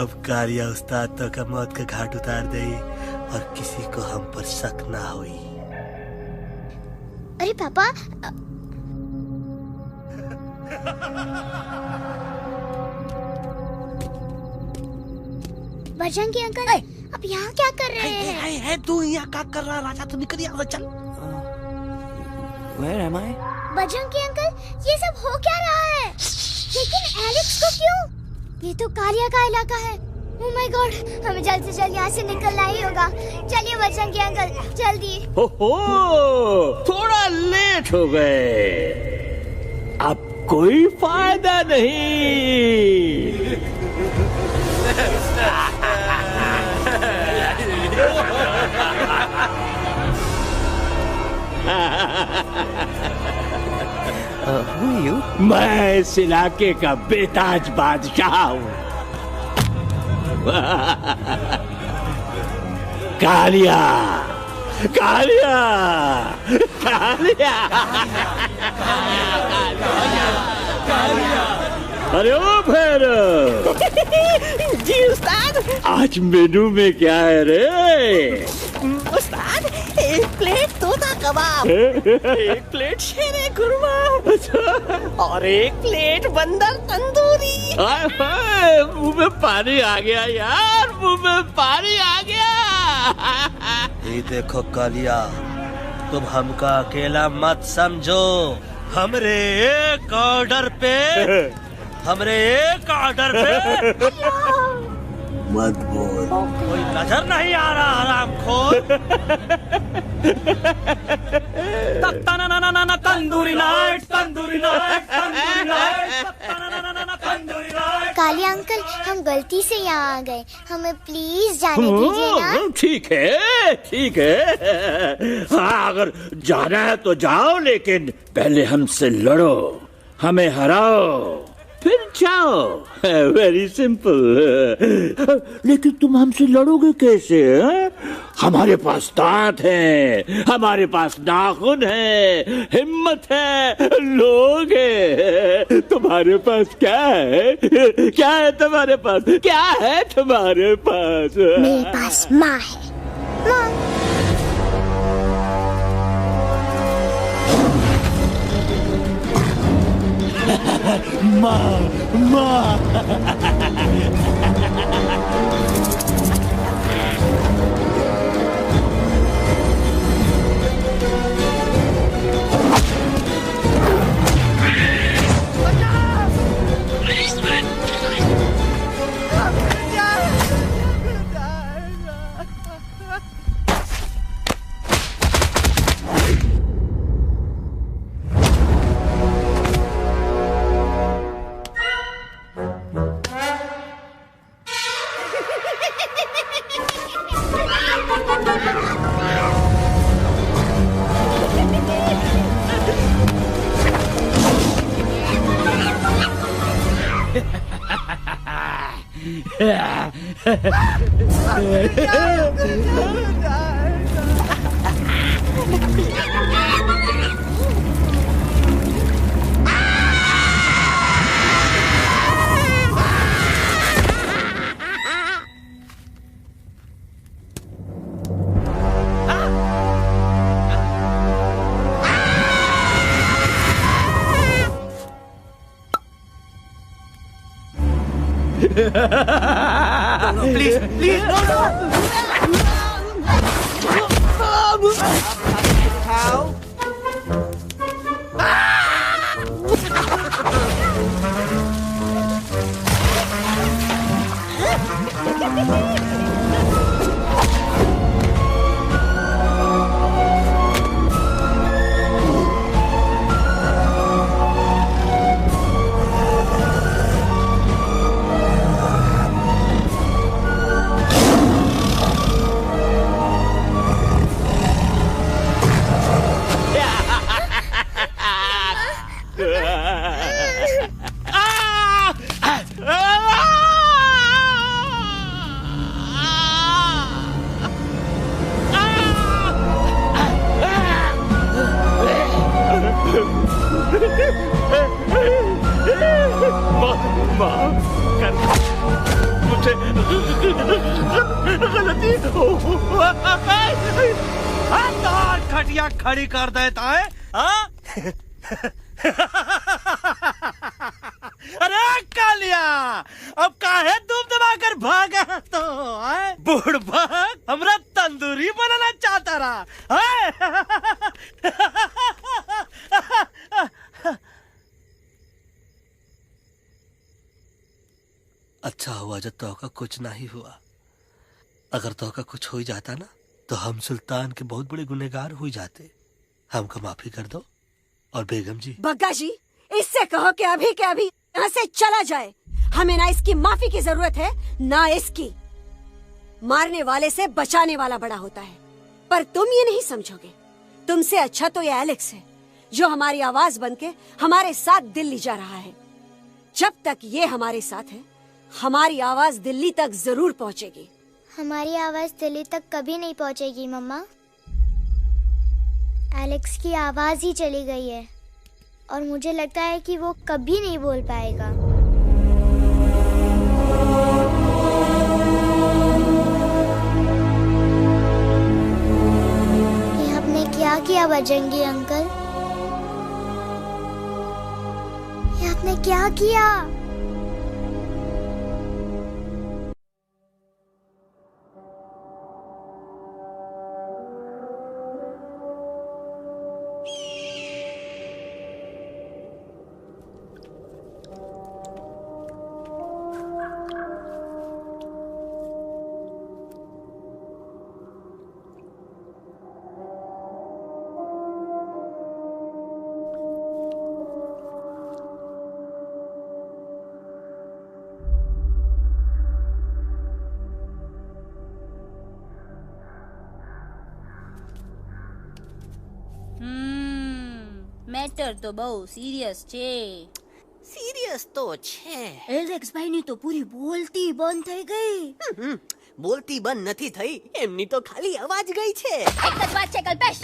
अब कालिया उस्ताद तो का मौत का घाट उतार दे और किसी को हम पर शक ना हुई। अरे पापा, बजरंगी अंकल, आप यहाँ क्या कर रहे हैं? है तू यहाँ क्या कर रहा? राजा तू निकल यहाँ से, चल। Where am I? Bajrangi uncle, ये सब हो क्या रहा है? लेकिन एलेक्स को क्यों? ये तो कालिया का इलाका है। ओह माय गॉड, हमें जल्द से जल्द यहाँ से निकलना ही होगा। चलिए बजरंगी अंकल, जल्दी। हो, थोड़ा लेट हो गए, अब कोई फायदा नहीं। Who are you? मैं इस इलाके का बेताज बादशाह हूँ। कालिया, कालिया, कालिया, कालिया, अरे ओ भैरव। जी उस्ताद। आज मेनू में क्या है रे? उस्ताद, 1 प्लेट तोता कबाब, 1 प्लेट शेरे कुरमा और 1 प्लेट बंदर तंदूरी। हाय हाय, मुंह में पानी आ गया यार, मुंह में पानी आ गया। ये देखो कालिया, तुम हमका अकेला मत समझो। हमरे एक ऑर्डर पे मत बोल। कोई नजर नहीं आ रहा हरामखोर। Tandoori night, tandoori night, tandoori night, tandoori night. Kali uncle, हम गलती से यहाँ आ गए, हमें प्लीज जाने दीजिए ना। ठीक है, ठीक है। हाँ, अगर जाना है तो जाओ, लेकिन पहले हमसे लड़ो, हमें हराओ, फिर जाओ। Very simple. लेकिन तुम हमसे लड़ोगे कैसे? है? हमारे पास दांत हैं, हमारे पास नाखून है, हिम्मत है, लोग हैं। तुम्हारे पास क्या है? क्या है तुम्हारे पास? क्या है तुम्हारे पास? मेरे पास माँ है। माँ, माँ। Please please no no. मुझे गलती हो। खटिया खड़ी कर देता है। अरे कालिया, अब काहे तुम दबाकर भागा तो? बुढ़बा हमरा तंदूरी बनाना चाहता रहा। अच्छा हुआ जब तोका कुछ नहीं हुआ। अगर तोका कुछ हो जाता ना तो हम सुल्तान के बहुत बड़े गुनहगार हो जाते। हमको माफी कर दो। और बेगम जी, बग्गा जी, इससे कहो कि अभी के अभी यहाँ से चला जाए। हमें ना इसकी माफी की जरूरत है ना इसकी। मारने वाले से बचाने वाला बड़ा होता है, पर तुम ये नहीं समझोगे। तुमसे अच्छा तो ये एलेक्स है जो हमारी आवाज बनके हमारे साथ दिल्ली जा रहा है। जब तक ये हमारे साथ है, हमारी आवाज दिल्ली तक जरूर पहुंचेगी। हमारी आवाज दिल्ली तक कभी नहीं पहुंचेगी मम्मा। एलेक्स की आवाज ही चली गई है और मुझे लगता है कि वो कभी नहीं बोल पाएगा। बजेंगी अंकल? ये आपने क्या किया? મેટર તો બહુ સિરિયસ છે. સિરિયસ તો છે. એલેક્સ ભાઈની તો પૂરી બોલતી બંધ થઈ ગઈ. બોલતી બંધ નથી થઈ, એમની તો ખાલી અવાજ ગઈ છે. एक ही बात है कल्पेश.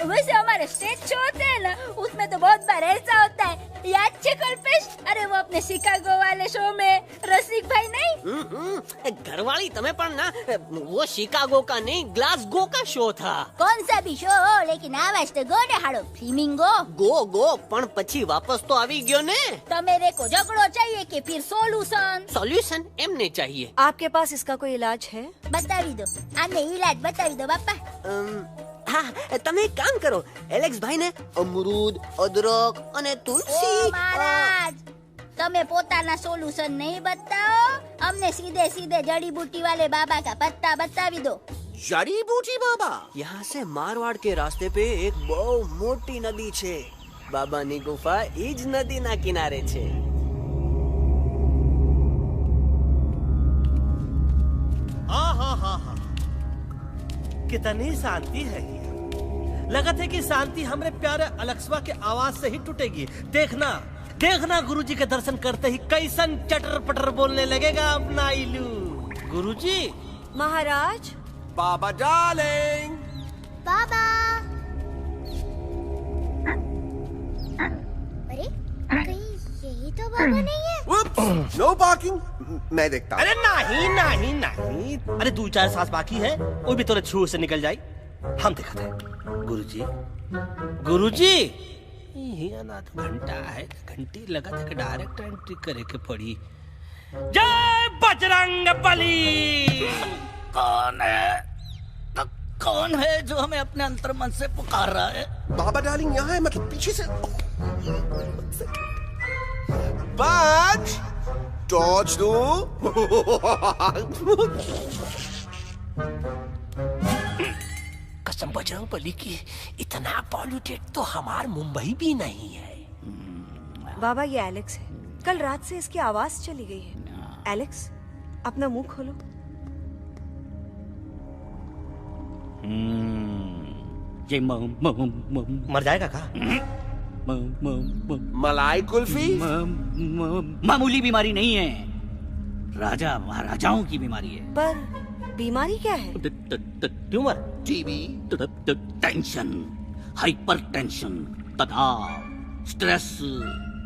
वैसे हमारे स्टेज शो होते हैं ना, उसमें तो बहुत बार ऐसा होता है. याद है कल्पेश? अरे वो अपने शिकागो वाले शो में रसिक भाई नहीं? घरवाली तमें पण ना, वो शिकागो का नहीं ग्लासगो का शो था. कौन सा भी शो हो, लेकिन आवाज तो गो ने हाड़ो. फ्लेमिंगो गो पण પછી વાપસ તો આવી ગયો ને. तो मेरे को झगड़ो चाहिए कि फिर सोल्यूशन? सॉल्यूशन एमने चाहिए. आपके पास इसका कोई इलाज है? बतावी दो. आने इलाज बतावी दो बापा. हाँ, તમે એક કામ કરો, એલેક્સ ભાઈ ને અમરૂદ, અદરક અને તુલસી. ओ महाराज, તમે પોતાના સોલ્યુશન नहीं बताओ, हमने सीधे सीधे जड़ी बूटी वाले बाबा का पत्ता बतावी दो. जड़ी बूटी बाबा? यहाँ से मारवाड़ के रास्ते पे एक बહુ મોટી નદી છે. બાબાની ગુફા ઈ જ નદીના કિનારે છે. कितनी शांति है ये. लगत है कि शांति हमरे प्यारे अलक्सवा के आवाज से ही टूटेगी. देखना देखना गुरुजी के दर्शन करते ही कैसन चटर पटर बोलने लगेगा अपना इलू. गुरुजी. महाराज. बाबा डार्लिंग. बाबा. अरे कहीं यही तो बाबा नहीं है? No parking. मैं देखता हूँ. अरे नहीं नहीं नहीं, अरे 2-4 सांस बाकी है, वो भी तोरे छू से निकल जाए. हम दिखाते हैं. गुरुजी गुरुजी. ये ना तो घंटा है, घंटी लगा था कि डायरेक्ट एंट्री करे के पड़ी. जय बजरंग बली. कौन है? कौन है जो हमें अपने अंतर्मन से पुकार रहा है? बाबा डार्लिंग यहाँ है, मतलब पीछे से. बाज टॉर्च दो. कसम बजरंग बली की, इतना पॉल्यूटेड तो हमार मुंबई भी नहीं है. बाबा ये एलेक्स है. कल रात से इसकी आवाज चली गई है. एलेक्स, अपना मुंह खोलो. ये मर जाएगा का? मलाई कुल्फी? मामूली बीमारी नहीं है, राजा महाराजाओं की बीमारी है. पर बीमारी क्या है? Tumour, TB, tension, hyper tension, तनाव, स्ट्रेस,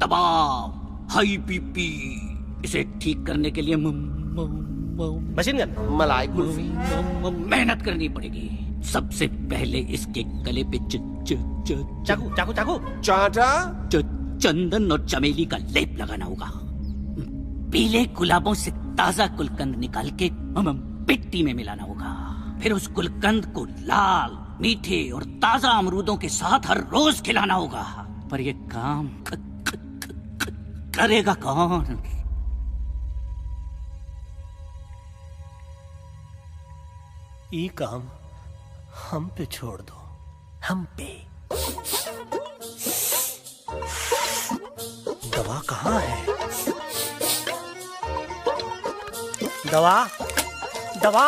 दबाव, हाई बीपी. इसे ठीक करने के लिए मशीन गन, मलाई कुल्फी. मेहनत करनी पड़ेगी. सबसे पहले इसके गले पे चाकू चाकू चाकू चाटा, चंदन और चमेली का लेप लगाना होगा. पीले गुलाबों से ताजा गुलकंद निकाल के मिट्टी में मिलाना होगा. फिर उस गुलकंद को लाल, मीठे और ताजा अमरूदों के साथ हर रोज खिलाना होगा. पर ये काम करेगा कौन? ये काम हम पे छोड़ दो. हम पे. दवा कहाँ है? दवा दवा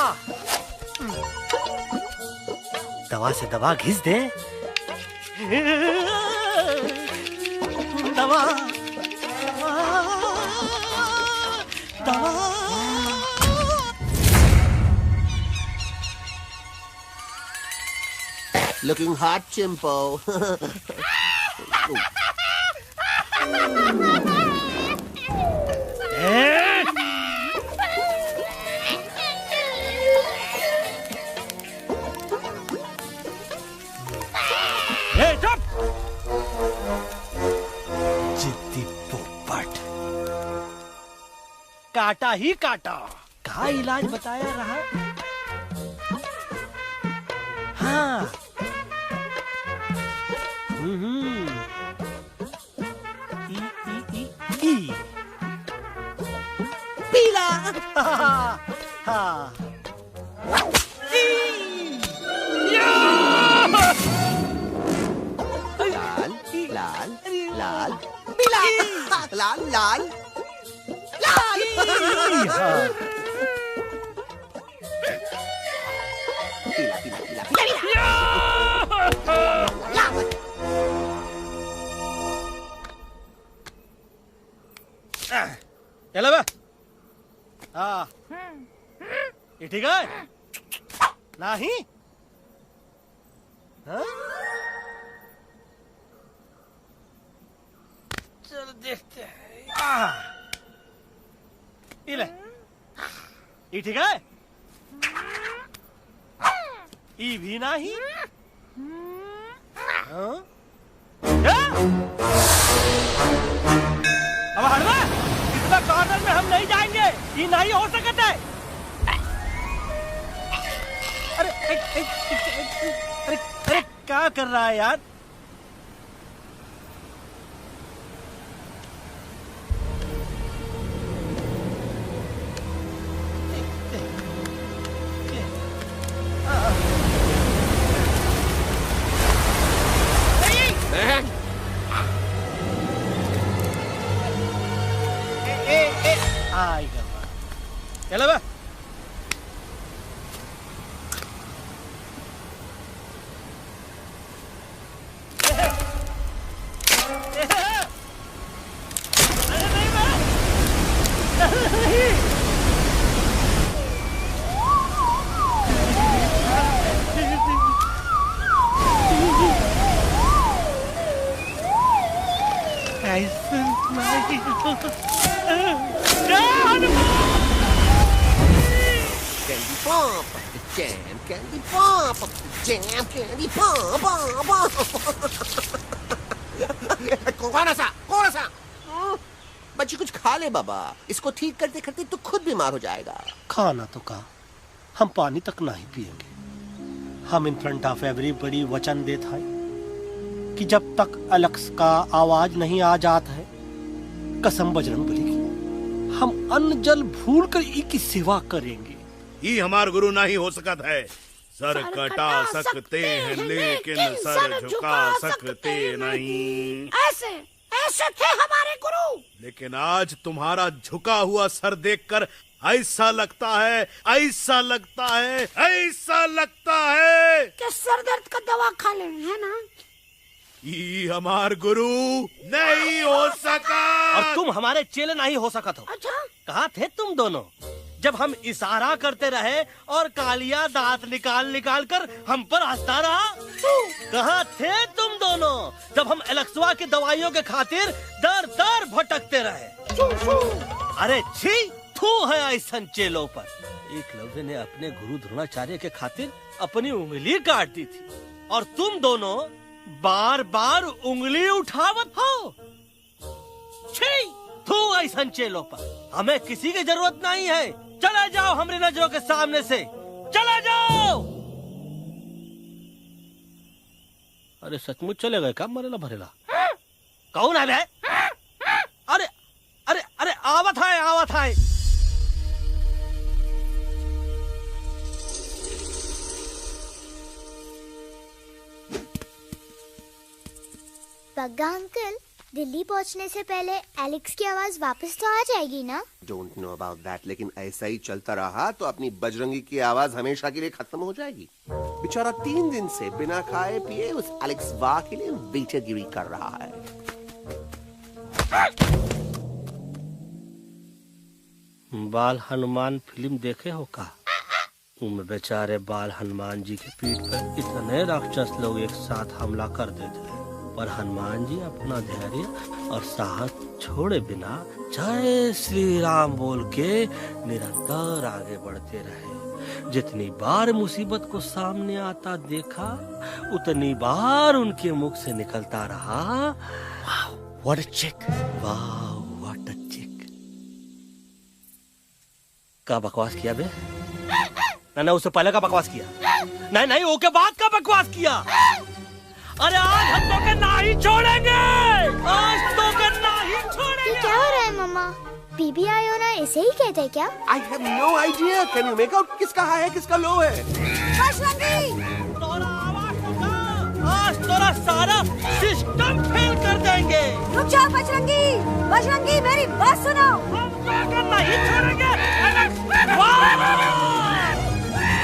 दवा से दवा घिस दे. दवा दवा. Looking hot, Chimpo. काटा ही काटा। कहा इलाज बताया रहा? हाँ। ई पीला। हाँ। लाल लाल लाल पीला। लाल लाल लाल। पीला पीला पीला चलो बे। हाँ ये ठीक है नहीं? हाँ? चलो देखते हैं। ये ले, ये ठीक है? ये भी नहीं? हाँ? क्या? अब हटवा, इतना कॉर्नर में हम नहीं जाएंगे, ये नहीं हो सकता है। अरे क्या कर रहा है यार? चलो बे। Candy pop, jam, candy pop, jam, candy pop, कौन सा? बच्ची कुछ खा ले बाबा, इसको ठीक करते करते तो खुद बीमार हो जाएगा। खाना तो कहा, हम पानी तक नहीं पिएंगे। हम इन फ्रंट ऑफ एवरीबॉडी वचन देता है कि जब तक एलेक्स का आवाज नहीं आ जाता है, कसम बजरंगबली की, हम अन्न जल भूल कर की सेवा करेंगे। ये हमार गुरु नहीं हो सकता है। सर कटा सकते हैं लेकिन सर झुका सकते नहीं। ऐसे ऐसे थे हमारे गुरु। लेकिन आज तुम्हारा झुका हुआ सर देखकर ऐसा लगता है, ऐसा लगता है, ऐसा लगता है कि सर दर्द का दवा खा ले, है ना? ये हमार गुरु नहीं हो सका। और तुम हमारे चेले नहीं हो सका तो। अच्छा? कहाँ थे तुम दोनों जब हम इशारा करते रहे और कालिया दांत निकाल निकाल कर हम पर हंसता रहा? कहाँ थे तुम दोनों जब हम एलेक्सवा की दवाइयों के खातिर दर दर भटकते रहे? अरे छी, थू है ऐसा चेलों पर। एकलव्य ने अपने गुरु द्रोणाचार्य के खातिर अपनी उंगली काट दी थी और तुम दोनों बार बार उंगली उठावत हो। छी, थू ऐसा चेलों पर। हमें किसी की जरूरत नहीं है। चला जाओ हमारी नजरों के सामने से, चला जाओ। अरे सचमुच चले गए क्या? मरेला भरेला कौन है बे? अरे अरे अरे आवत है, आवत है। बग्गा अंकल, दिल्ली पहुंचने से पहले एलेक्स की आवाज वापस तो आ जाएगी ना? डोंट नो अबाउट दैट, लेकिन ऐसा ही चलता रहा तो अपनी बजरंगी की आवाज हमेशा के लिए खत्म हो जाएगी। बेचारा 3 दिन से बिना खाए पिए उस एलेक्स वाह के लिए बेटेगिरी कर रहा है। बाल हनुमान फिल्म देखे हो का? उनमें बेचारे बाल हनुमान जी के पीठ पर इतने राक्षस लोग एक साथ हमला कर देते हैं, पर हनुमान जी अपना धैर्य और साहस छोड़े बिना जय श्री राम बोल के निरंतर आगे बढ़ते रहे। जितनी बार मुसीबत को सामने आता देखा, उतनी बार उनके मुख से निकलता रहा, वाह व्हाट अ चिक, वाह व्हाट अ चिक। का बकवास किया बे? ना उससे पहले का बकवास किया? नहीं वो के बाद का बकवास किया? अरे आज हम तो के ना ही छोड़ेंगे, आज तो के ना ही छोड़ेंगे। क्या हो रहा है मम्मा? बीबी आई हो ना, ऐसे ही कहते हैं क्या? I have no idea. Can you make out किसका हाई है किसका लो है? आज तोरा सारा सिस्टम फेल कर देंगे। रुक जाओ बजरंगी, बजरंगी मेरी बात सुनो। हम तो नहीं छोड़ेंगे।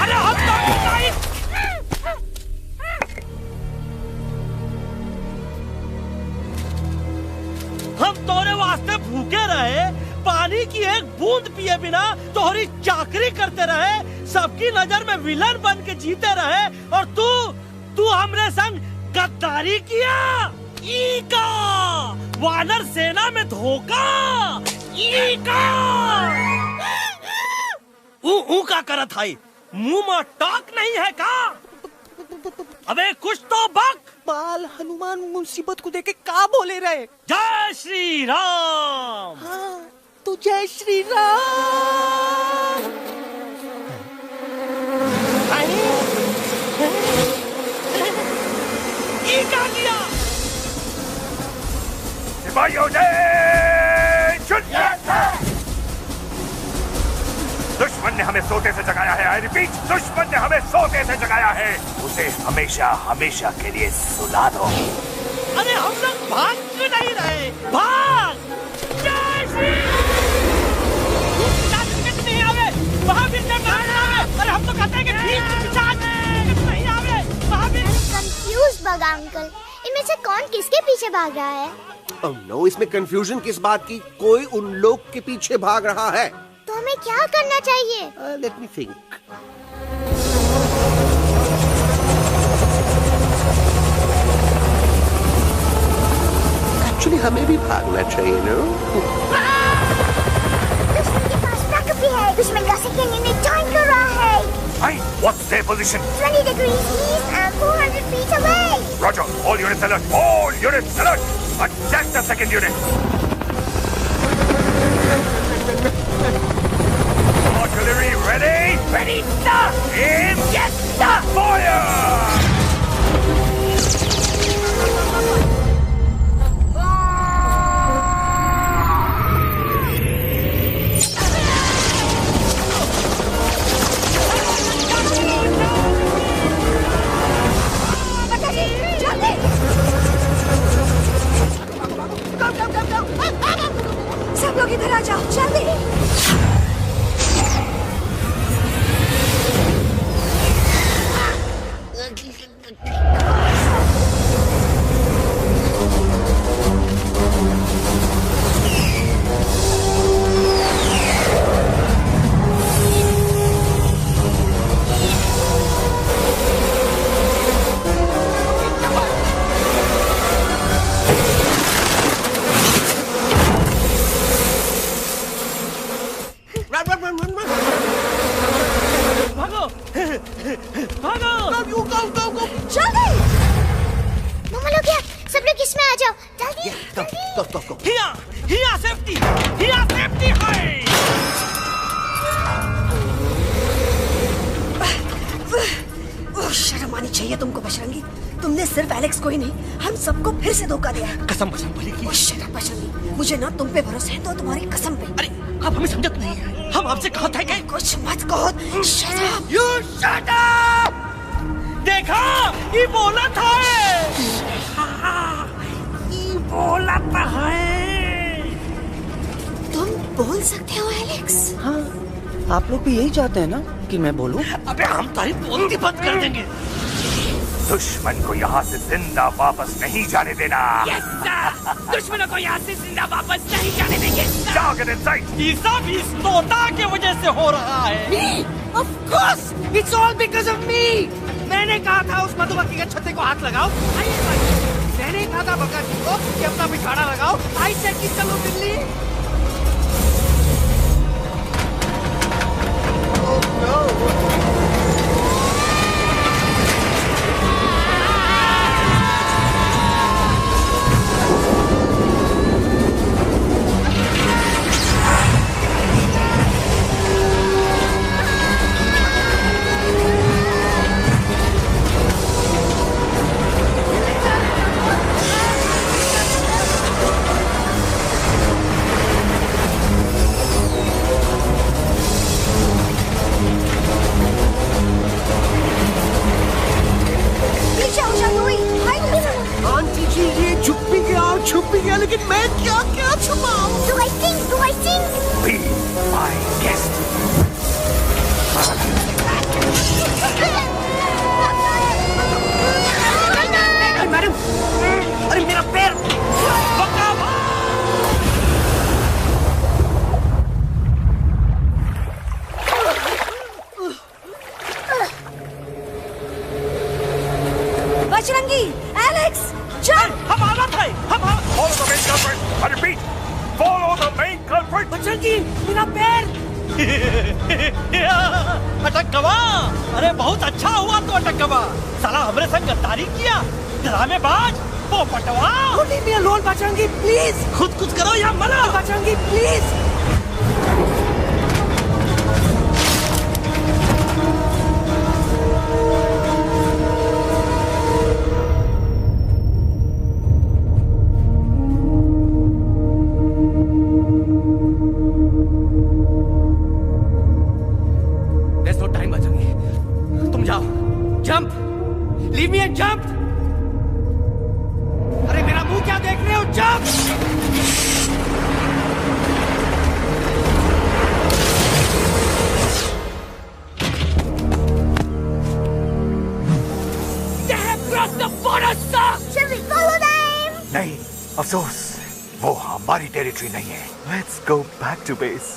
अरे हम तो नहीं। हम तोरे वास्ते भूखे रहे, पानी की एक बूंद पिए बिना तोहरी चाकरी करते रहे, सबकी नजर में विलन बन के जीते रहे, और तू हमरे संग गद्दारी किया। ईका वानर सेना में धोखा। ईका ऊ का करत है, मुंह में टाक नहीं है का? अबे कुछ तो बक। बाल हनुमान मुसीबत को देखे का बोले रहे? जय श्री राम। हाँ, तो जय श्री राम। ये क्या किया? सिपाहियों ने दुश्मन ने हमें सोते से जगाया है। आई रिपीट, दुश्मन ने हमें सोते से जगाया है। उसे हमेशा हमेशा के लिए सुला दो। अरे हम लोग भाग क्यों नहीं रहे? भाग! जय श्री नहीं आवे, महावीर ने मारा आवे। अरे हम तो कहते हैं कि ठीक नहीं आवे, महावीर। कंफ्यूज बगा अंकल, इनमें से कौन किसके पीछे भाग रहा है? Oh no, इसमें कंफ्यूजन किस बात की? कोई उन लोग के पीछे भाग रहा है। तो हमें क्या करना चाहिए? Let me think. Actually, हमें भी भागना चाहिए, no? दुश्मन के पास बैकअप भी है। दुश्मन का सेकंड यूनिट जॉइन कर रहा है। Hey, what's their position? 20 degrees east and 400 feet away. Roger, all units alert. All units alert. Attack the second unit. Artillery ready? Ready, sir! Aim! Yes, sir! Fire! सब लोग इधर आ जाओ, जल्दी। शर्म आनी चाहिए तुमको बजरंगी। तुमने सिर्फ एलेक्स को ही नहीं, हम सबको फिर से धोखा दिया है। कसम कसम बोलेगी। शर्म बजरंगी, मुझे ना तुम पे भरोसा है तो तुम्हारी कसम पे। अरे आप हमें समझत नहीं है। हम आपसे कहा था कि कुछ मत कहो। Shut up. You shut up! देखा, ये बोला था। ये बोला है। तुम बोल सकते हो एलेक्स? हाँ, आप लोग भी यही चाहते हैं ना कि मैं बोलूं? अबे हम तारी बोलती बंद कर देंगे। दुश्मन को यहाँ से जिंदा वापस नहीं जाने देना। Yes, sir! दुश्मनों को यहाँ से जिंदा वापस नहीं जाने देंगे। Now get inside. ये सब इस तोता की वजह से हो रहा है। Me? Of course! It's all because of me! मैंने कहा था उस मधुमक्खी के छत्ते को हाथ लगाओ। मैंने कहा था बका जी को कि अपना बिछाड़ा लगाओ। आई सेड कि चलो बिल्ली। लेकिन मैं क्या क्या छुपाऊं? Do I sing? Do I sing? Be my guest. Madam, अरे मेरा पैर! बजरंगी, एलेक्स, चल! हम आना था, Follow the main culprit. I repeat, follow the main culprit. Bajrangi, मेरा पैर! अटक गवा! अरे बहुत अच्छा हुआ तो अटक गवा! साला हमरे संग गद्दारी किया, ड्रामेबाज, वो Patwa! Leave me alone, Bajrangi, please! खुद कुछ करो या मरो! Bajrangi, please! Leave me and jump! अरे मेरा मुंह क्या देख रहे हो? Jump! They have crossed the border, sir! Shall we follow them? नहीं, अफसोस, वो हमारी टेरिटरी नहीं है. Let's go back to base.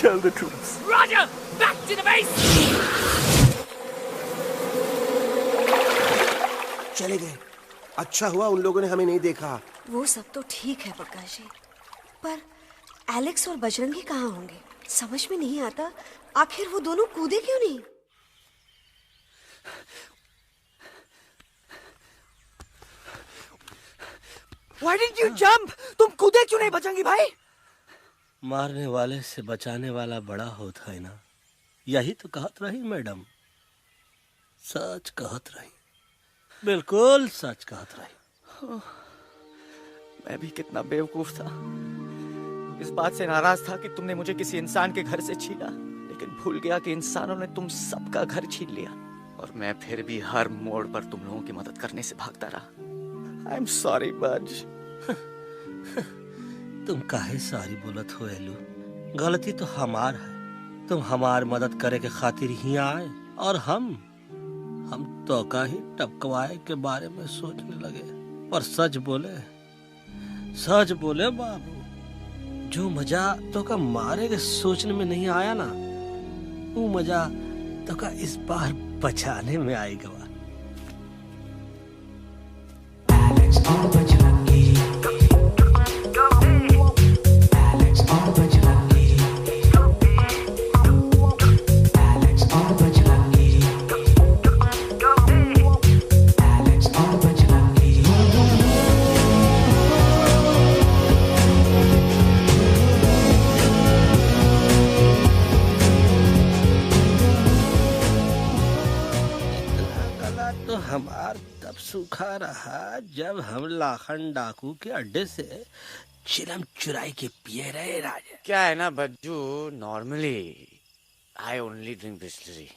Tell the troops. Roger! Back to the base! चले गए. अच्छा हुआ उन लोगों ने हमें नहीं देखा. वो सब तो ठीक है प्रकाश जी, पर एलेक्स और बजरंगी कहाँ होंगे? समझ में नहीं आता, आखिर वो दोनों कूदे क्यों नहीं? Why didn't you jump? तुम कूदे क्यों नहीं बजरंगी भाई? मारने वाले से बचाने वाला बड़ा होता है ना. यही तो कहत रही मैडम. सच कहत रही, बिल्कुल सच कहत रही. मैं भी कितना बेवकूफ था. इस बात से नाराज था कि तुमने मुझे किसी इंसान के घर से छीना, लेकिन भूल गया कि इंसानों ने तुम सबका घर छीन लिया. और मैं फिर भी हर मोड़ पर तुम लोगों की मदद करने से भागता रहा. आई एम सॉरी बज. तुम काहे सारी बोलत हो एलू? गलती तो हमार है. तुम हमार मदद करे के खातिर ही आए और हम तो का ही टपकवाए के बारे में सोचने लगे. और सच बोले बाबू, जो मजा तो का मारे के सोचने में नहीं आया ना, वो मजा तो का इस बार बचाने में आएगा. हमार तब सूखा रहा जब हम लाखन डाकू के अड्डे से चिलम चुराई के पिए रहे. राजा क्या है ना Bajju, normally I only drink Bisleri,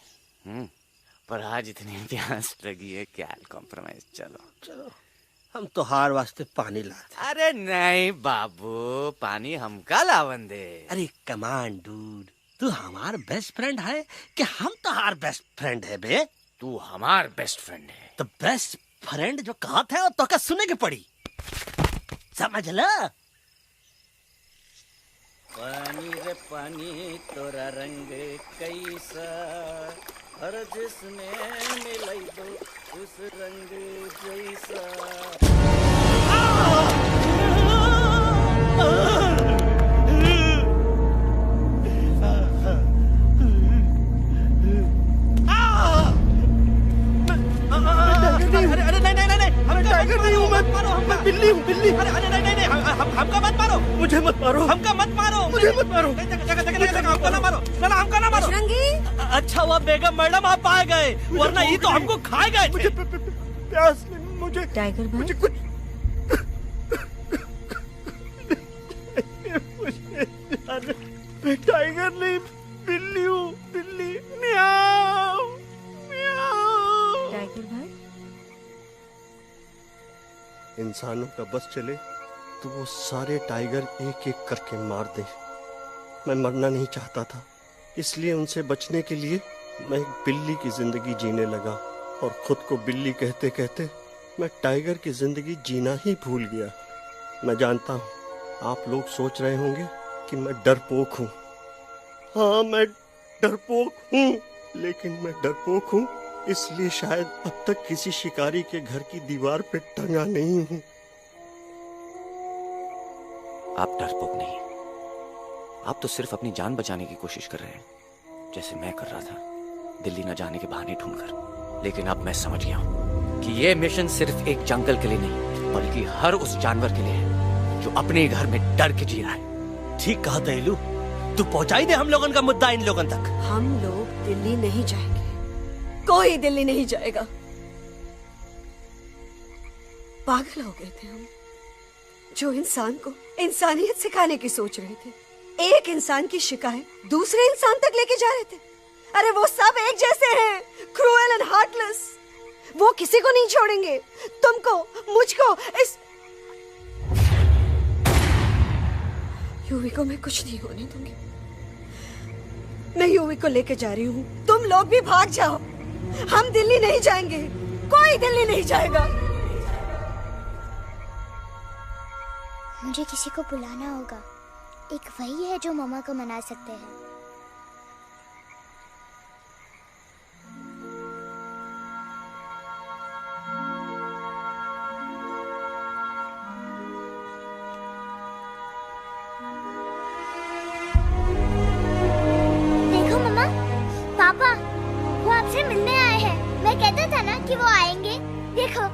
पर आज इतनी प्यास लगी है क्या कॉम्प्रोमाइज. चलो हम तो हार वास्ते पानी लाते. अरे नहीं बाबू, पानी हमका लावन दे. अरे कमान डूड, तू हमार बेस्ट फ्रेंड है कि हम तो हार बेस्ट फ्रेंड है बे? तू हमार बेस्ट फ्रेंड है. तो बेस्ट फ्रेंड जो कहत है तो का सुने के पड़ी, समझ ला. पानी रे पानी तोरा रंग कैसा, हर जिसने मिलाई दो उस रंग जैसा. अरे नहीं, मैं टाइगर नहीं हूँ, मैं बिल्ली हूँ, बिल्ली. अरे नहीं, हमका मत मारो. मुझे मत मारो. हमका मत मारो. मुझे मत मारो. हमका ना मारो. हमका ना मारो. बजरंगी, अच्छा हुआ बेगम मैडम आप आ गए, वरना ये तो हमको खा गए. मुझे प्यास नहीं, मुझे टाइगर भाई, मुझे कुछ मैं टाइगर नहीं, बिल्ली हूँ, बिल्ली. म्याऊ म्याऊ. टाइगर भाई, इंसानों का बस चले तो वो सारे टाइगर एक एक करके मार दे। मैं मरना नहीं चाहता था, इसलिए उनसे बचने के लिए मैं एक बिल्ली की जिंदगी जीने लगा और खुद को बिल्ली कहते कहते मैं टाइगर की जिंदगी जीना ही भूल गया। मैं जानता हूँ आप लोग सोच रहे होंगे कि मैं डरपोक हूँ। हाँ, मैं डरपोक हूँ, लेकिन मैं डरपोक हूँ इसलिए शायद अब तक किसी शिकारी के घर की दीवार पे टंगा नहीं हूँ। आप डरपोक नहीं, आप तो सिर्फ अपनी जान बचाने की कोशिश कर रहे हैं, जैसे मैं कर रहा था दिल्ली न जाने के बहाने ढूंढकर। लेकिन अब मैं समझ गया हूं कि यह मिशन सिर्फ एक जंगल के लिए नहीं, बल्कि हर उस जानवर के लिए है जो अपने घर में डर के जी रहा है। ठीक कहा दयालु, तू पहुंचाई दे हम लोगों का मुद्दा इन लोगों तक। हम लोग दिल्ली नहीं जाएंगे, कोई दिल्ली नहीं जाएगा। पागल हो गए थे हम, जो इंसान को इंसानियत सिखाने की सोच रहे थे, एक इंसान की शिकायत दूसरे इंसान तक लेके जा रहे थे। अरे वो सब एक जैसे हैं, क्रूएल एंड हार्टलेस। वो किसी को नहीं छोड़ेंगे, तुमको, मुझको, इस यूवी को मैं कुछ नहीं होने दूंगी। मैं यूवी को लेके जा रही हूँ, तुम लोग भी भाग जाओ। हम दिल्ली नहीं जाएंगे, कोई दिल्ली नहीं जाएगा। मुझे किसी को बुलाना होगा, एक वही है जो मम्मा को मना सकते हैं। देखो मम्मा, पापा वो आपसे मिलने आए हैं। मैं कहता था ना कि वो आएंगे। देखो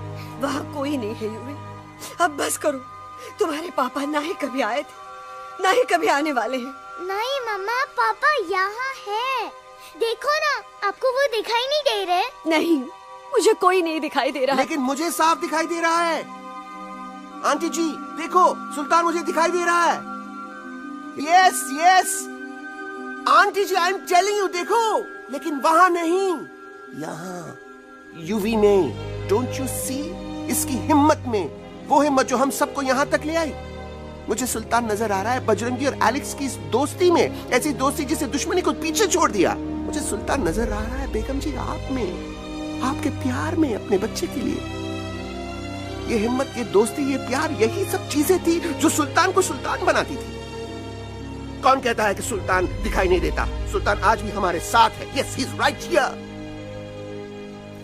वहाँ कोई नहीं है यूवी, अब बस करो। तुम्हारे पापा ना ही कभी आए थे, ना ही कभी आने वाले हैं। नहीं मम्मा, पापा यहाँ है। देखो ना, आपको वो दिखाई नहीं दे रहे? नहीं, मुझे कोई नहीं दिखाई दे रहा। लेकिन मुझे साफ दिखाई दे रहा है। आंटी जी देखो, सुल्तान मुझे दिखाई दे रहा है। Yes yes aunty ji, I am telling you, देखो। लेकिन वहाँ नहीं, यहाँ यूवी में। डोंट यू सी इसकी हिम्मत में, वो हिम्मत जो हम सबको यहाँ तक ले आई। मुझे सुल्तान नजर आ रहा है बजरंगी और एलेक्स की इस दोस्ती में, ऐसी दोस्ती जिसे दुश्मनी को पीछे छोड़ दिया। मुझे सुल्तान नजर आ रहा है बेगम जी आप में, आपके प्यार में अपने बच्चे के लिए। ये हिम्मत, ये दोस्ती, ये प्यार, यही सब चीजें थी जो सुल्तान को सुल्तान बनाती थी। कौन कहता है कि सुल्तान दिखाई नहीं देता? सुल्तान आज भी हमारे साथ है। Yes, he is right here.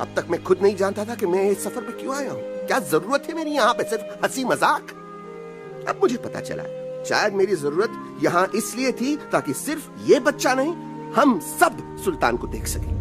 अब तक मैं खुद नहीं जानता था कि मैं इस सफर पे क्यों आया हूँ। क्या जरूरत है मेरी यहाँ पे सिर्फ हंसी मजाक? अब मुझे पता चला, शायद मेरी जरूरत यहाँ इसलिए थी ताकि सिर्फ ये बच्चा नहीं, हम सब सुल्तान को देख सकें।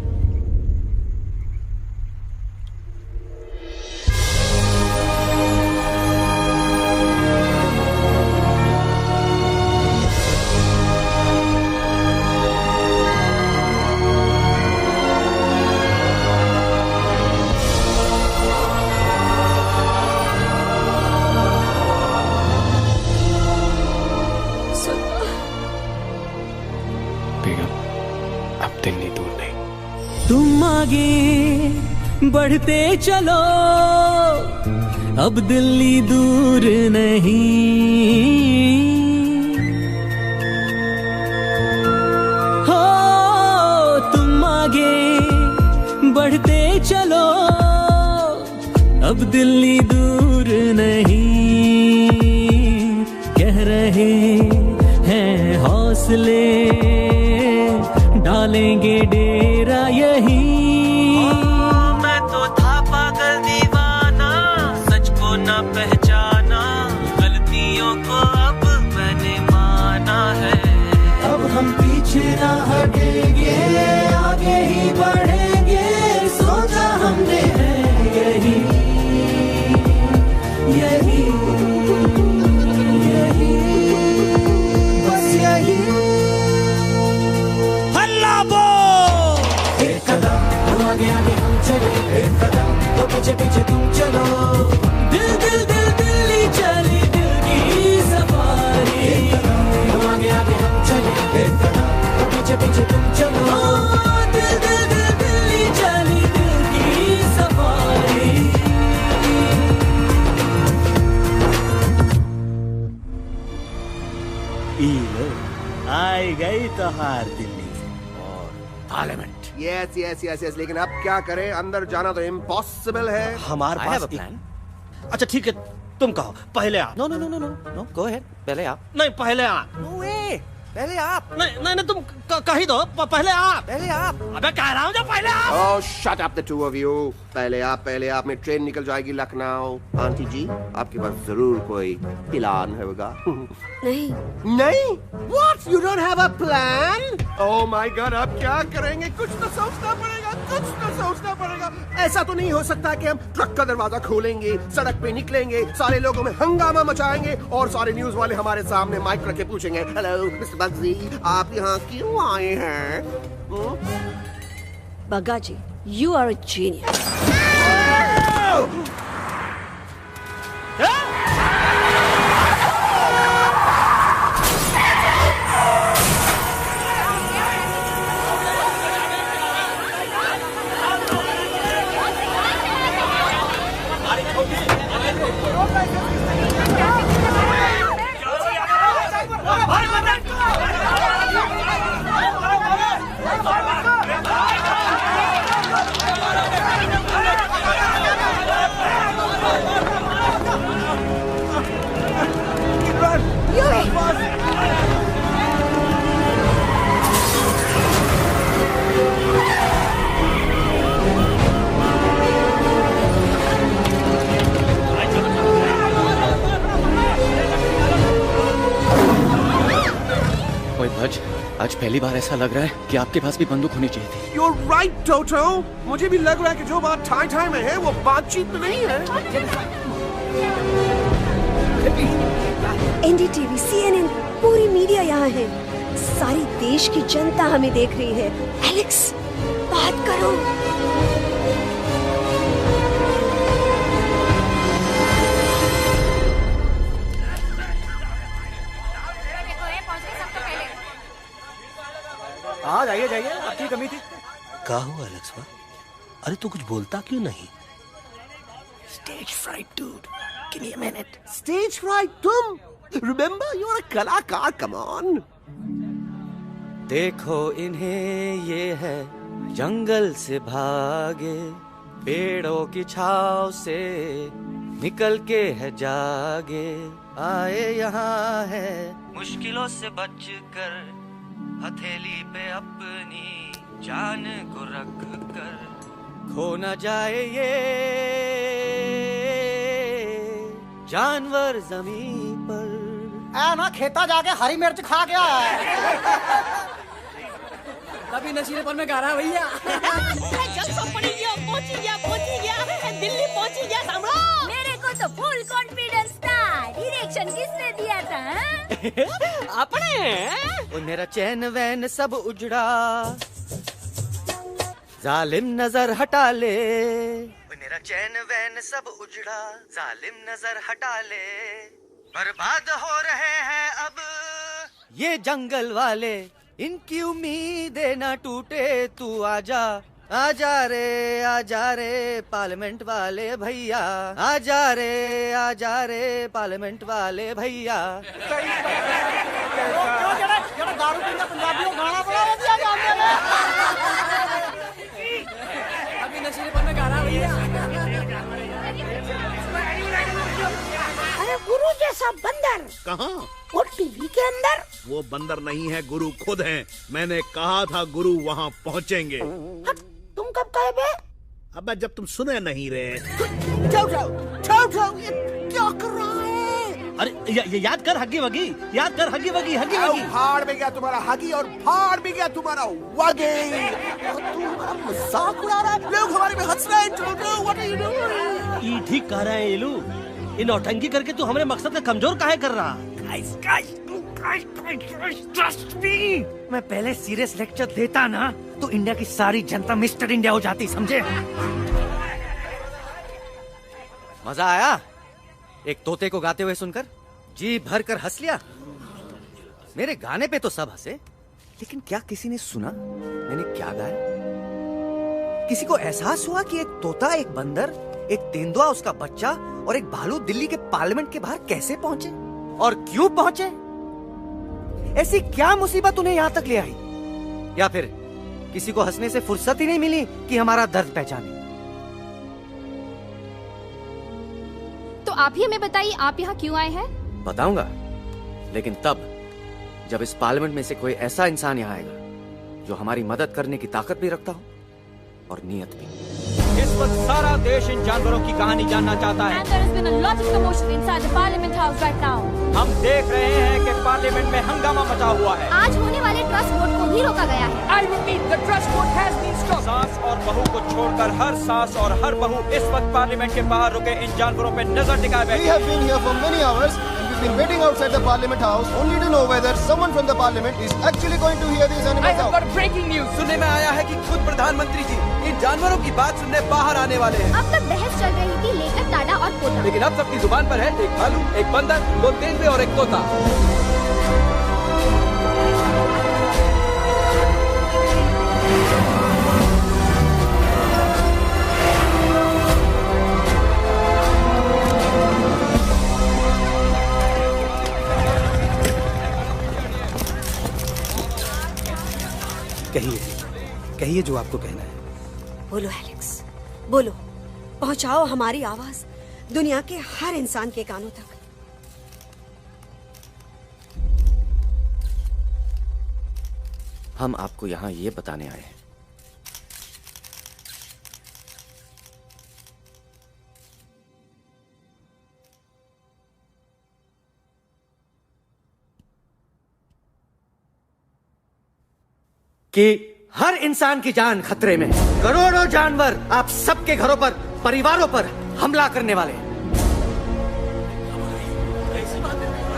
तुम आगे बढ़ते चलो, अब दिल्ली दूर नहीं। हो तुम आगे बढ़ते चलो, अब दिल्ली दूर नहीं। कह रहे हैं हौसले, डालेंगे डेरा यही। मैं तो था पागल दीवाना, सच को न पहचाना, गलतियों को अब मैंने माना है। अब हम पीछे ना हटेंगे, आगे ही बढ़ेंगे, सोचा हमने है यही यही यही, बस यही। एक कदम हम आगे आगे हम चले, एक कदम तो पीछे पीछे तुम चलो। दिल दिल दिल दिल्ली चली, दिल की सफारी। एक कदम हम आगे आगे हम चले, एक कदम तो पीछे पीछे तुम चलो। दिल दिल दिल दिल्ली चली, दिल की सफारी। बाहर दिल्ली और parliament. Yes yes yes yes, लेकिन अब क्या करें, अंदर जाना तो इम्पॉसिबल है। हमारे I have pass a plan. अच्छा ठीक है, तुम कहो, पहले आप। No no no no no no, go ahead, पहले आप। नहीं, पहले आप। नो वे, पहले आप। नहीं नहीं नहीं, तुम कही दो, पहले आप। पहले आप। अबे कह रहा हूँ जो पहले आप। Oh, shut up the two of you. पहले आप में ट्रेन निकल जाएगी लखनऊ। आंटी जी, आपके पास जरूर कोई प्लान होगा। नहीं नहीं? What? You don't have a plan? Oh my God, अब क्या करेंगे? कुछ तो सोचना पड़ेगा, कुछ तो सोचना पड़ेगा। ऐसा तो नहीं हो सकता कि हम ट्रक का दरवाजा खोलेंगे, सड़क पे निकलेंगे, सारे लोगों में हंगामा मचाएंगे और सारे न्यूज वाले हमारे सामने माइक रख के पूछेंगे, हेलो मिस्टर बग्जी, आप यहाँ क्यों आए हैं? बग्गा जी, you are a genius. आज पहली बार ऐसा लग रहा है कि आपके पास भी बंदूक होनी चाहिए थी। You're right, Toto. मुझे भी लग रहा है कि जो बात ठाई ठाई में है वो बातचीत में नहीं है। NDTV, CNN, पूरी मीडिया यहाँ है। सारी देश की जनता हमें देख रही है। एलेक्स, बात करो। हाँ जाइए जाइए, आपकी कमी थी। क्या हुआ एलेक्स? अरे तू कुछ बोलता क्यों नहीं? Stage fright, dude. Give me a minute. Stage fright, तुम? Remember, you're a कलाकार. Come on. देखो इन्हें, ये है जंगल से भागे, पेड़ों की छाव से निकल के है जागे, आए यहाँ है मुश्किलों से बचकर, हथेली पे अपनी जान को रख कर, खो न जाए ये जानवर जमीन पर। ना खेता जाके हरी मिर्च खा गया है। कभी नशीलेपन में गा रहा है भैया। पहुंच गया, दिल्ली पहुंच गया। सामने मेरे को तो फुल कॉन्फिडेंस था। डायरेक्शन किसने दिया था? अपने। मेरा चैन वैन सब उजड़ा, जालिम नजर हटा ले। मेरा चैन वैन सब उजड़ा, जालिम नजर हटा ले। बर्बाद हो रहे हैं अब ये जंगल वाले, इनकी उम्मीदें ना टूटे, तू आजा आजा रे पार्लियामेंट वाले भैया, आजा रे पार्लियामेंट वाले भैया। दारू पीना पंजाबियों गाना बड़ा दिया जाने में। अभी नशीलेपन में गा रहा है भैया। अरे गुरु जैसा बंदर कहाँ? वो टीवी के अंदर। वो बंदर नहीं है, गुरु खुद हैं। मैंने कहा था गुरु वहाँ पहुँचेंगे। तुम कब कहे बे? अब जब तुम सुने नहीं रहे। ये क्या कर रहा है? अरे याद कर हगी वगी, याद कर हगी वगी, हगी वगी। फाड़ भी गया तुम्हारा हगी और फाड़ भी गया तुम्हारा वगी। तू हमारा मजाक उड़ा रहा है, लोग हमारे में हंस रहे हैं। What are you doing? ये ठीक कह रहे हैं इलू, इन नौटंकी करके तू हमारे मकसद का कमजोर काहे कर रहा? ट्रस्ट मी, मैं पहले सीरियस लेक्चर देता ना तो इंडिया की सारी जनता मिस्टर इंडिया हो जाती, समझे? मजा आया एक तोते को गाते हुए सुनकर? जी भर कर हंस लिया। मेरे गाने पे तो सब हंसे, लेकिन क्या किसी ने सुना मैंने क्या गाया? किसी को एहसास हुआ कि एक तोता, एक बंदर, एक तेंदुआ, उसका बच्चा और एक भालू दिल्ली के पार्लियामेंट के बाहर कैसे पहुंचे और क्यों पहुंचे? ऐसी क्या मुसीबत उन्हें यहां तक ले आई या फिर किसी को हंसने से फुर्सत ही नहीं मिली कि हमारा दर्द पहचाने? तो आप ही हमें बताइए, आप यहाँ क्यों आए हैं? बताऊंगा, लेकिन तब जब इस पार्लियामेंट में से कोई ऐसा इंसान यहाँ आएगा जो हमारी मदद करने की ताकत भी रखता हो और नीयत भी। इस वक्त सारा देश इन जानवरों की कहानी जानना चाहता है। And there has been a lot of commotion inside the Parliament House right now. हम देख रहे हैं कि पार्लियामेंट में हंगामा मचा हुआ है। आज होने वाले ट्रस्ट वोट को भी रोका गया है। I repeat, the trust vote has been stopped. सास और बहू को छोड़कर हर सास और हर बहू इस वक्त पार्लियामेंट के बाहर रुके इन जानवरों पे नजर टिकाए बैठे। We have been here for many hours and we've been waiting outside the Parliament House only to know whether someone from the Parliament is actually going to hear these animals out. I have got breaking news. सुनने में आया है कि खुद प्रधानमंत्री जी इन जानवरों की बात सुनने बाहर आने वाले हैं। अब तक बहस चल रही थी लेकर टाडा और पोता, लेकिन अब सबकी जुबान पर है एक भालू, एक बंदर, 2 तेंदुए और एक तोता। कहिए जो आपको कहना है। बोलो एलेक्स, बोलो, पहुंचाओ हमारी आवाज दुनिया के हर इंसान के कानों तक। हम आपको यहाँ ये बताने आए हैं कि हर इंसान की जान खतरे में, करोड़ों जानवर आप सबके घरों पर, परिवारों पर हमला करने वाले हैं।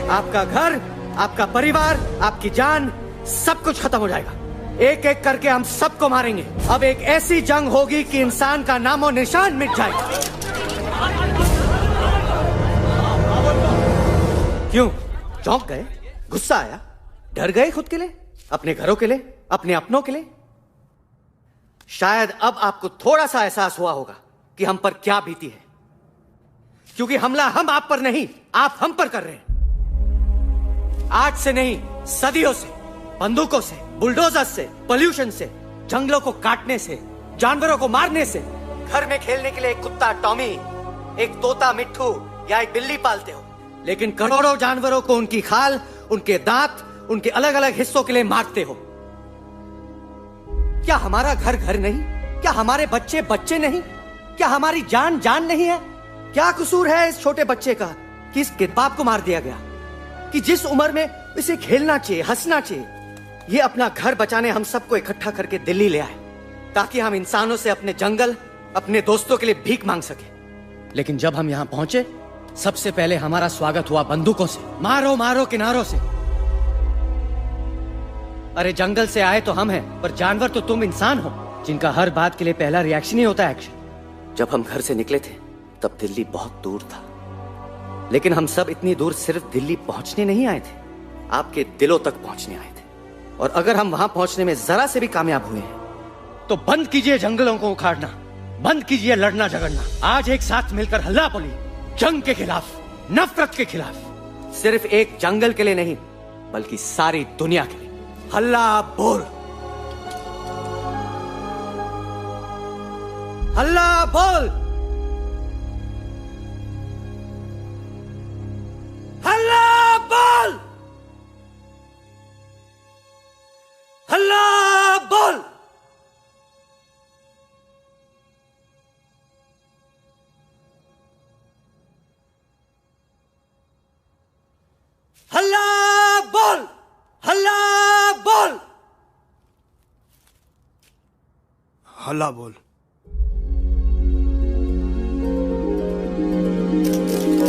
आपका घर, आपका परिवार, आपकी जान, सब कुछ खत्म हो जाएगा। एक एक करके हम सबको मारेंगे। अब एक ऐसी जंग होगी कि इंसान का नामो निशान मिट जाएगा। क्यों चौंक गए? गुस्सा आया? डर गए खुद के लिए, अपने घरों के लिए, अपने अपनों के लिए? शायद अब आपको थोड़ा सा एहसास हुआ होगा कि हम पर क्या बीती है, क्योंकि हमला हम आप पर नहीं, आप हम पर कर रहे हैं। आज से नहीं, सदियों से, बंदूकों से, बुलडोजर से, पोल्यूशन से, जंगलों को काटने से, जानवरों को मारने से। घर में खेलने के लिए एक कुत्ता टॉमी, एक तोता मिट्ठू या एक बिल्ली पालते हो, लेकिन करोड़ों जानवरों को उनकी खाल, उनके दांत, उनके अलग अलग हिस्सों के लिए मारते हो। क्या हमारा घर घर नहीं? क्या हमारे बच्चे बच्चे नहीं? क्या हमारी जान जान नहीं है? क्या कसूर है इस छोटे बच्चे का कि इसके बाप को मार दिया गया, कि जिस उम्र में इसे खेलना चाहिए, हंसना चाहिए? ये अपना घर बचाने हम सबको इकट्ठा करके दिल्ली ले आए ताकि हम इंसानों से अपने जंगल, अपने दोस्तों के लिए भीख मांग सके। लेकिन जब हम यहाँ पहुंचे, सबसे पहले हमारा स्वागत हुआ बंदूकों से, मारो मारो किनारों से। अरे जंगल से आए तो हम हैं, पर जानवर तो तुम इंसान हो, जिनका हर बात के लिए पहला रिएक्शन ही होता है एक्शन। जब हम घर से निकले थे तब दिल्ली बहुत दूर था, लेकिन हम सब इतनी दूर सिर्फ दिल्ली पहुंचने नहीं आए थे, आपके दिलों तक पहुंचने आए थे। और अगर हम वहां पहुंचने में जरा से भी कामयाब हुए हैं तो बंद कीजिए जंगलों को उखाड़ना, बंद कीजिए लड़ना झगड़ना। आज एक साथ मिलकर हल्ला बोली, जंग के खिलाफ, नफरत के खिलाफ। सिर्फ एक जंगल के लिए नहीं, बल्कि सारी दुनिया के लिए। हल्ला बोल, हल्ला बोल, हल्ला बोल, हल्ला बोल। हल्ला बोल, हल्ला बोल, हल्ला बोल,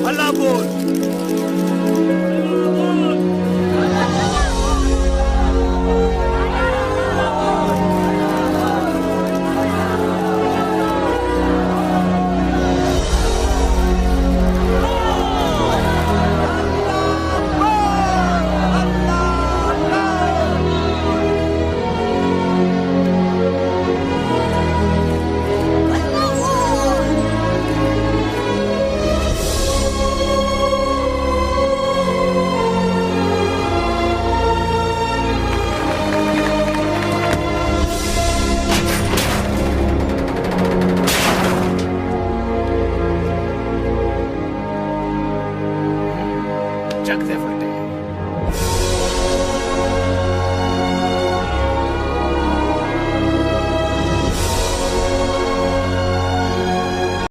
हल्ला बोल। stuck there for